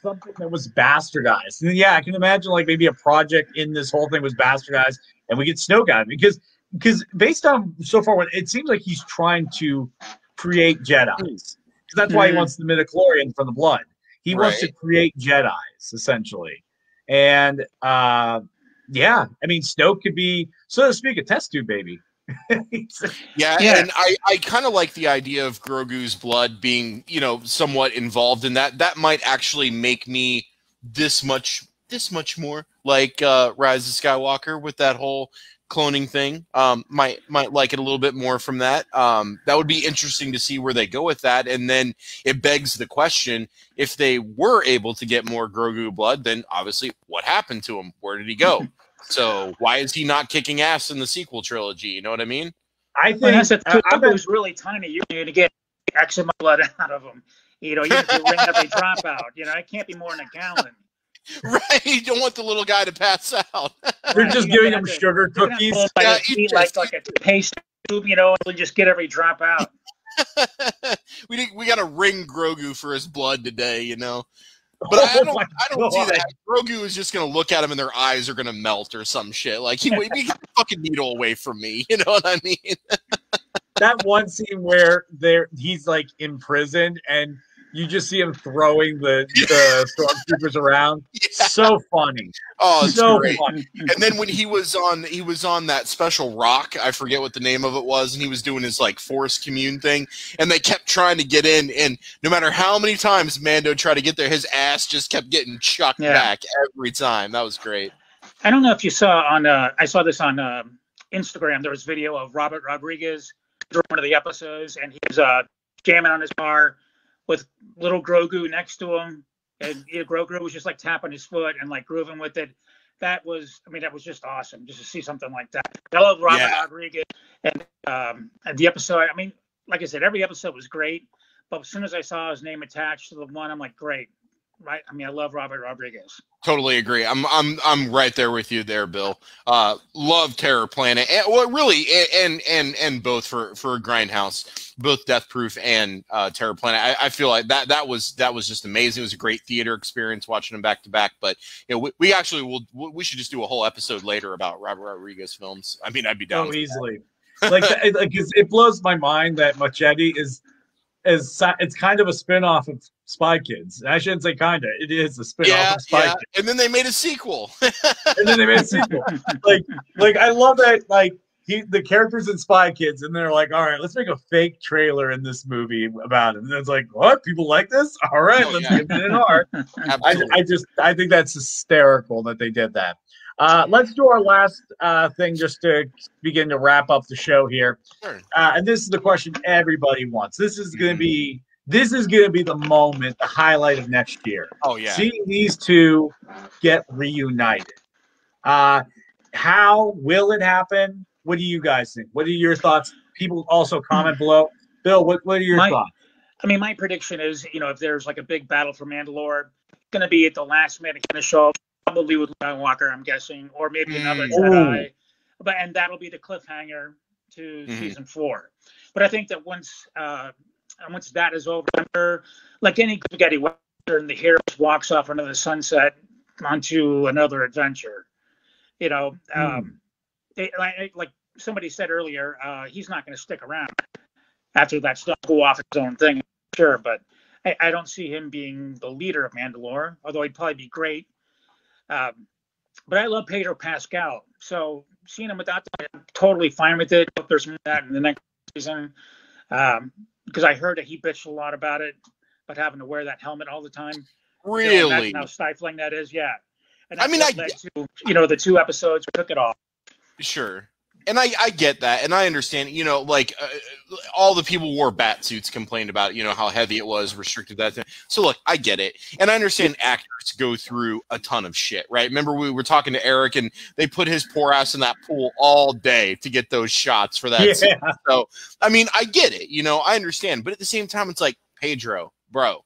something that was bastardized. And yeah, I can imagine like maybe a project in this whole thing was bastardized, and we get Snoke out of it. Because based on so far, it seems like he's trying to create Jedis. That's why he wants the midichlorian from the blood. He wants to create Jedis, essentially. And, I mean, Snoke could be, so to speak, a test tube baby. Yeah, and I kind of like the idea of Grogu's blood being, somewhat involved in that. That might actually make me this much this much more like Rise of Skywalker with that whole cloning thing. Might like it a little bit more from that. That would be interesting to see where they go with that. And then it begs the question, if they were able to get more Grogu blood, then obviously what happened to him? Where did he go? So why is he not kicking ass in the sequel trilogy? You know what I mean? I think Grogu was really tiny. You need to get X amount of blood out of him. You know, you have to ring every dropout. You know, it can't be more than a gallon. Right, you don't want the little guy to pass out. They're just giving him sugar cookies. Eat like a paste tube, you know, and just get every drop out. we got to ring Grogu for his blood today, you know. But I don't see that. Grogu is just gonna look at him and their eyes are gonna melt or some shit. Like he get the fucking needle away from me. You know what I mean? That one scene where he's like imprisoned and you just see him throwing the stormtroopers around. Yeah. So funny. Oh, so great. funny. And then when he was on that special rock, I forget what the name of it was, and he was doing his like force commune thing, and they kept trying to get in, and no matter how many times Mando tried to get there, his ass just kept getting chucked back every time. That was great. I don't know if you saw I saw this on Instagram. There was video of Robert Rodriguez during one of the episodes, and he was jamming on his bar with little Grogu next to him, and Grogu was just like tapping his foot and like grooving with it. That was just awesome, just to see something like that. I love Robert Rodriguez, and the episode. I mean, like I said, every episode was great, but as soon as I saw his name attached to the one, I'm like, great, right? I mean, I love Robert Rodriguez. Totally agree. I'm right there with you there, Bill. Love Terror Planet, and both for Grindhouse, both Death Proof and Terror Planet. I feel like that was just amazing. It was a great theater experience watching them back to back. But you know, we actually we should just do a whole episode later about Robert Rodriguez films. I mean, I'd be down. So easily. It blows my mind that Machete is it's kind of a spin-off of Spy Kids. I shouldn't say kind of. It is a spin-off of Spy Kids. And then they made a sequel. Like I love that. Like the characters in Spy Kids, and they're like, all right, let's make a fake trailer in this movie about him. And it's like, what? People like this? All right, let's give it an R. I think that's hysterical that they did that. Let's do our last thing just to begin to wrap up the show here. Sure. And this is the question everybody wants. This is going to be the moment, the highlight of next year. Oh yeah. Seeing these two get reunited. How will it happen? What do you guys think? What are your thoughts? People also comment below. Bill, what are your thoughts? I mean, my prediction is, you know, if there's like a big battle for Mandalore, it's going to be at the last minute kind of show. Probably with Skywalker, I'm guessing, or maybe another Jedi. And that'll be the cliffhanger to season 4. But I think that once that is over, like any spaghetti western, the hero walks off into the sunset onto another adventure. You know, like somebody said earlier, he's not going to stick around after that stuff, go off his own thing. Sure, but I don't see him being the leader of Mandalore, although he'd probably be great. But I love Pedro Pascal, so seeing him without that, I'm totally fine with it. Hope there's more of that in the next season, because I heard that he bitched a lot about it, but having to wear that helmet all the time. Really? You know, how stifling that is, yeah. And I mean, led to, you know, the 2 episodes took it off. Sure. And I get that, and I understand, you know, like all the people wore bat suits complained about, you know, how heavy it was, restricted that thing. So look, I get it. And I understand actors go through a ton of shit, right? Remember we were talking to Eric and they put his poor ass in that pool all day to get those shots for that scene. So, I mean, I get it, you know, I understand. But at the same time, it's like, Pedro, bro,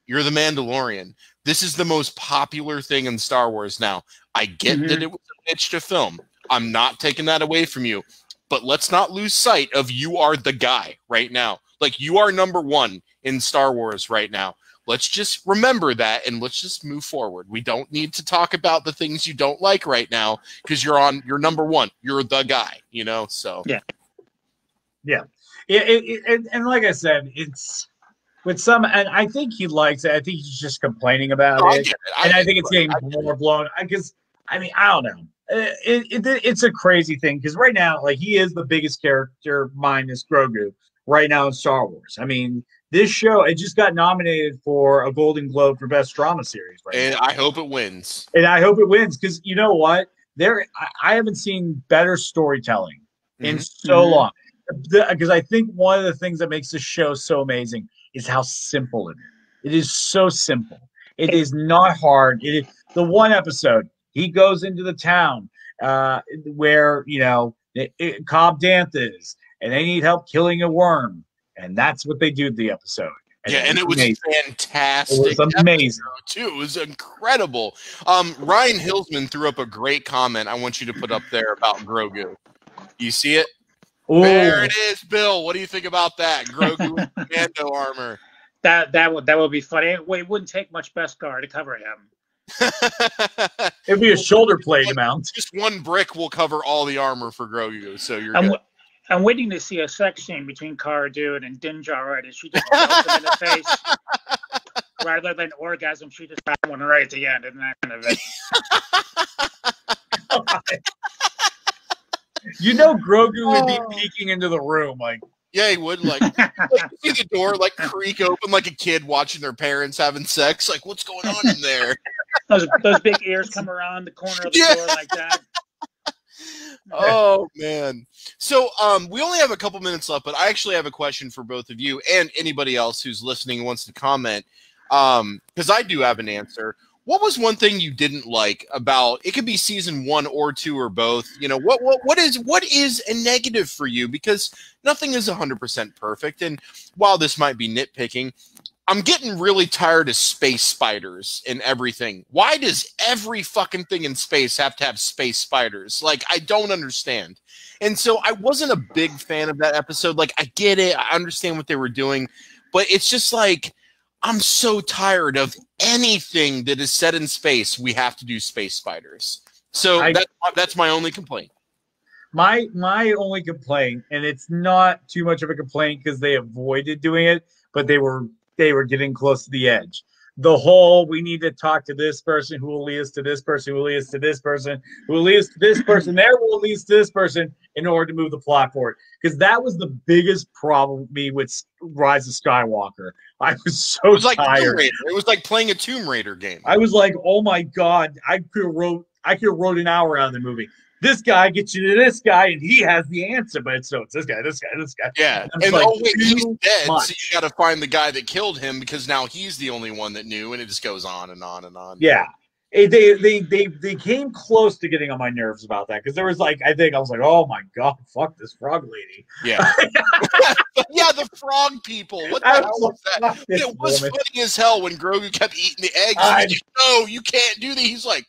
you're the Mandalorian. This is the most popular thing in Star Wars now. I get that it was a pitch to film. I'm not taking that away from you, but let's not lose sight of you are the guy right now. Like, you are number 1 in Star Wars right now. Let's just remember that, and let's just move forward. We don't need to talk about the things you don't like right now, because you're number 1. You're the guy, you know? So yeah. And like I said, it's with some, and I think he likes it. I think he's just complaining about it. I get it. I think it's getting more blown. Because I mean, I don't know. It's a crazy thing because right now, like, he is the biggest character minus Grogu right now in Star Wars. I mean, this show, it just got nominated for a Golden Globe for Best Drama Series right And now. I hope it wins. And I hope it wins because you know what? I haven't seen better storytelling in so long. Because I think one of the things that makes this show so amazing is how simple it is. It is so simple. It is not hard. It is the one episode he goes into the town where Cobb Danth is, and they need help killing a worm, and that's what they do the episode. And it was fantastic. It was amazing too. It was incredible. Ryan Hillsman threw up a great comment. I want you to put up there about Grogu. You see it? Ooh. There it is, Bill. What do you think about that? Grogu with commando armor. That would be funny. It wouldn't take much Beskar to cover him. It'd be a shoulder plate amount. Just one brick will cover all the armor for Grogu, so you're good. I'm waiting to see a sex scene between Cara Dune and Din Djarin. She just pokes him in the face. Rather than orgasm, she just got one right at the end, and that kind of it. You know Grogu would be peeking into the room like. Yeah, he would like see the door like creak open like a kid watching their parents having sex. Like, what's going on in there? those big ears come around the corner of the door like that. Oh man. So we only have a couple minutes left, but I actually have a question for both of you and anybody else who's listening and wants to comment. Because I do have an answer. What was one thing you didn't like about it? Could be season 1 or 2 or both. You know, what is a negative for you? Because nothing is 100% perfect. And while this might be nitpicking, I'm getting really tired of space spiders and everything. Why does every fucking thing in space have to have space spiders? Like, I don't understand. And so I wasn't a big fan of that episode. Like, I get it. I understand what they were doing. But it's just like, I'm so tired of anything that is set in space. We have to do space spiders. So that's my only complaint. My only complaint, and it's not too much of a complaint because they avoided doing it, but they were getting close to the edge. The whole, we need to talk to this person who will lead us to this person, who will lead us to this person, who will lead us to this person, there will lead us to this person in order to move the plot forward. Because that was the biggest problem with me with Rise of Skywalker. I was so tired. It was like playing a Tomb Raider game. I was like, oh my God, I could have wrote an hour out of the movie. This guy gets you to this guy, and he has the answer. But it's this guy, this guy, this guy. Yeah, and like, oh wait, he's dead. So you got to find the guy that killed him because now he's the only one that knew, and it just goes on and on and on. Yeah, they came close to getting on my nerves about that because there was like I was like, oh my God, fuck this frog lady. Yeah, yeah, the frog people. What the hell was that? It was funny as hell when Grogu kept eating the eggs. Like, no, you can't do that. He's like.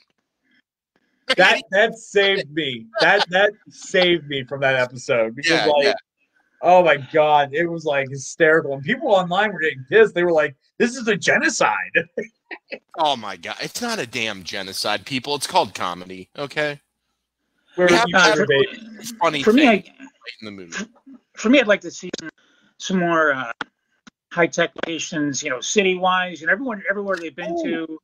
That saved me. That saved me from that episode because oh my God, it was like hysterical. And people online were getting pissed. They were like, "This is a genocide." Oh my God, it's not a damn genocide, people. It's called comedy. Okay. Funny for thing me, in the movie. For me, I'd like to see some more high-tech locations. You know, city-wise, and everywhere they've been to.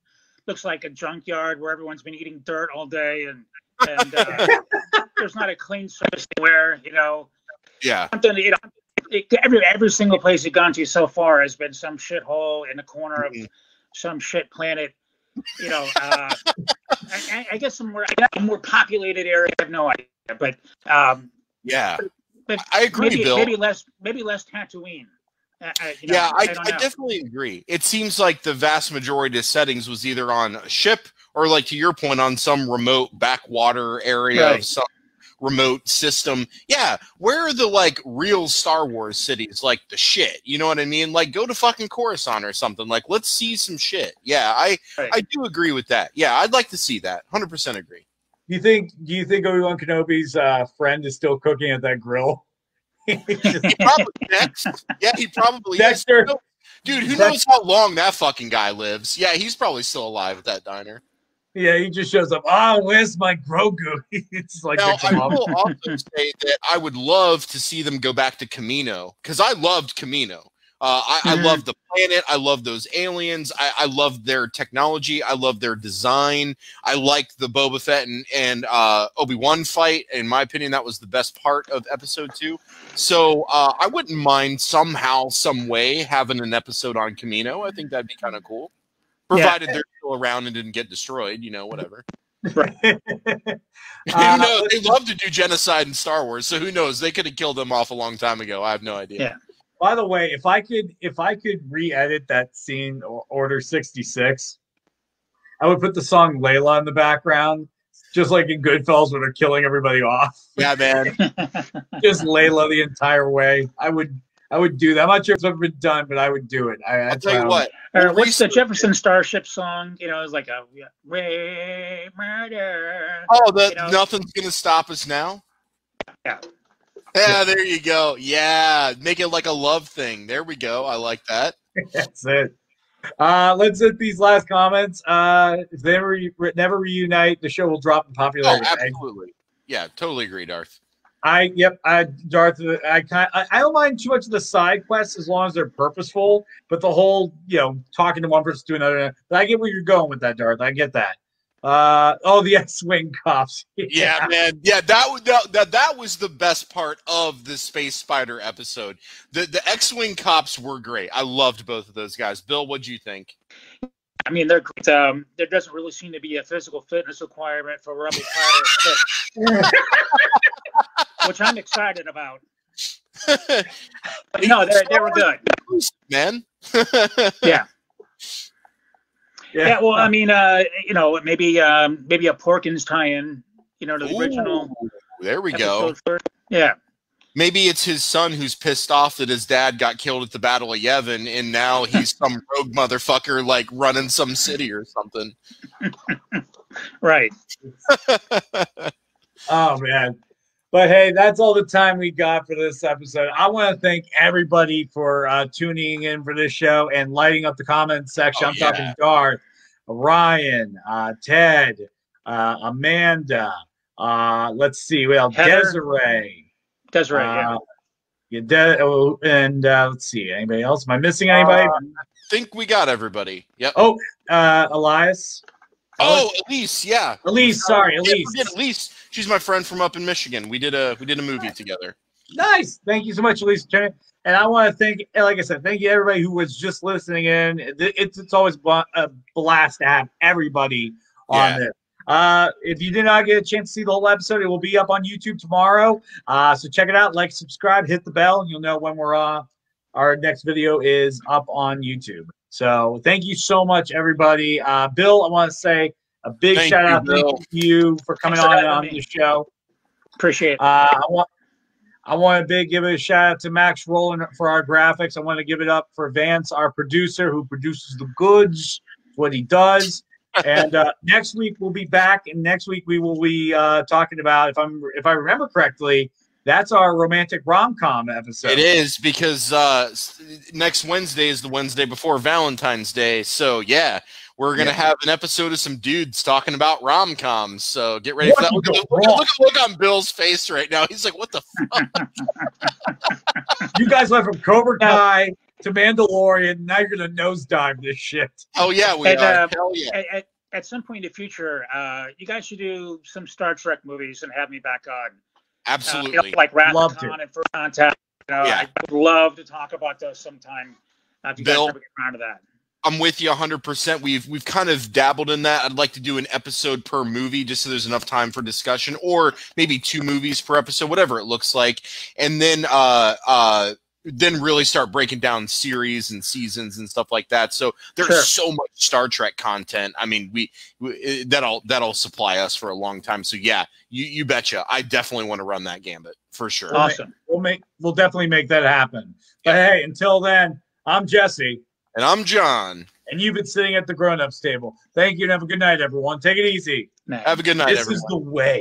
Looks like a junkyard where everyone's been eating dirt all day, and there's not a clean surface anywhere. You know, yeah. Every single place you've gone to so far has been some shithole in the corner of some shit planet. You know, I guess a more populated area. I have no idea, but yeah, but I agree, Bill. Maybe less Tatooine. I definitely agree. It seems like the vast majority of settings was either on a ship or, like to your point, on some remote backwater area of some remote system. Yeah, where are the like real Star Wars cities? Like the shit, you know what I mean? Like go to fucking Coruscant or something. Like let's see some shit. Yeah, I do agree with that. Yeah, I'd like to see that. 100% agree. Do you think Obi-Wan Kenobi's friend is still cooking at that grill? He probably next. Yeah, he probably Dexter. Is. Dude, who knows how long that fucking guy lives? Yeah, he's probably still alive at that diner. Yeah, he just shows up. Oh, where's my Grogu? It's like now, I will also say that I would love to see them go back to Camino because I loved Camino. I love the planet. I love those aliens. I love their technology. I love their design. I like the Boba Fett and Obi-Wan fight. In my opinion, that was the best part of episode 2. So I wouldn't mind somehow, some way having an episode on Kamino. I think that'd be kind of cool. Provided they're still around and didn't get destroyed, whatever. Right. Who knows? They love to do genocide in Star Wars, so who knows? They could have killed them off a long time ago. I have no idea. Yeah. By the way, if I could re-edit that scene, Order 66, I would put the song Layla in the background, just like in Goodfellas when they're killing everybody off. Yeah, man. Just Layla the entire way. I would do that. I'm not sure if it's ever been done, but I would do it. I'll tell you what. What's the Jefferson Starship song? It's like a way murder. Oh, Nothing's Gonna Stop Us Now? Yeah. Yeah, there you go. Yeah, make it like a love thing. There we go. I like that. That's it. Let's hit these last comments. If they never reunite, the show will drop in popularity. Oh, absolutely. Yeah, totally agree, Darth. Darth. I don't mind too much of the side quests as long as they're purposeful. But the whole, talking to one person to another. But I get where you're going with that, Darth. I get that. The X-Wing cops. Yeah, man. Yeah, that was the best part of the Space Spider episode. The X-Wing cops were great. I loved both of those guys. Bill, what'd you think? I mean, they're great. There doesn't really seem to be a physical fitness requirement for Rebel pilots, which I'm excited about. But no, they were good, man. Yeah. Yeah, well, I mean, maybe a Porkins tie-in, to the original. There we go. Yeah. Maybe it's his son who's pissed off that his dad got killed at the Battle of Yavin, and now he's some rogue motherfucker, like, running some city or something. Right. Oh, man. But, hey, that's all the time we got for this episode. I want to thank everybody for tuning in for this show and lighting up the comments section. I'm talking Darth, Ryan, Ted, Amanda, let's see, Desiree. Desiree, and let's see, anybody else? Am I missing anybody? I think we got everybody. Yep. Oh, Elias. Oh, Elise, yeah. Elise, sorry, Elise. Elise. She's my friend from up in Michigan. We did a movie together. Nice. Thank you so much, Elise. And I want to thank, like I said, thank you everybody who was just listening in. It's always a blast to have everybody on this. If you did not get a chance to see the whole episode, it will be up on YouTube tomorrow. So check it out, like, subscribe, hit the bell, and you'll know when our next video is up on YouTube. So thank you so much, everybody. Bill, I want to say a big shout out to you for coming on the show. Appreciate it. I want to give a shout out to Max Rowland for our graphics. I want to give it up for Vance, our producer, who produces the goods, what he does. And next week we'll be back, and next week we will be talking about, if I remember correctly, that's our romantic rom-com episode. It is, because next Wednesday is the Wednesday before Valentine's Day. So yeah, we're gonna have an episode of some dudes talking about rom-coms. So get ready for that. Look on Bill's face right now. He's like, "What the fuck?" You guys went from Cobra Kai to Mandalorian. Now you're gonna nosedive this shit. Oh yeah, we are. Hell yeah. At some point in the future, you guys should do some Star Trek movies and have me back on. Absolutely. Like Rathacon and First Contact. I would love to talk about those sometime. If you guys ever get around to that. I'm with you 100%. We've kind of dabbled in that. I'd like to do an episode per movie just so there's enough time for discussion, or maybe 2 movies per episode, whatever it looks like. And then really start breaking down series and seasons and stuff like that. So there's so much Star Trek content. I mean, that'll supply us for a long time. So yeah, you betcha. I definitely want to run that gambit for sure. Awesome. We'll definitely make that happen. But hey, until then, I'm Jesse. And I'm John. And you've been sitting at the grown-ups table. Thank you and have a good night, everyone. Take it easy. Have a good night, everyone. This is the way.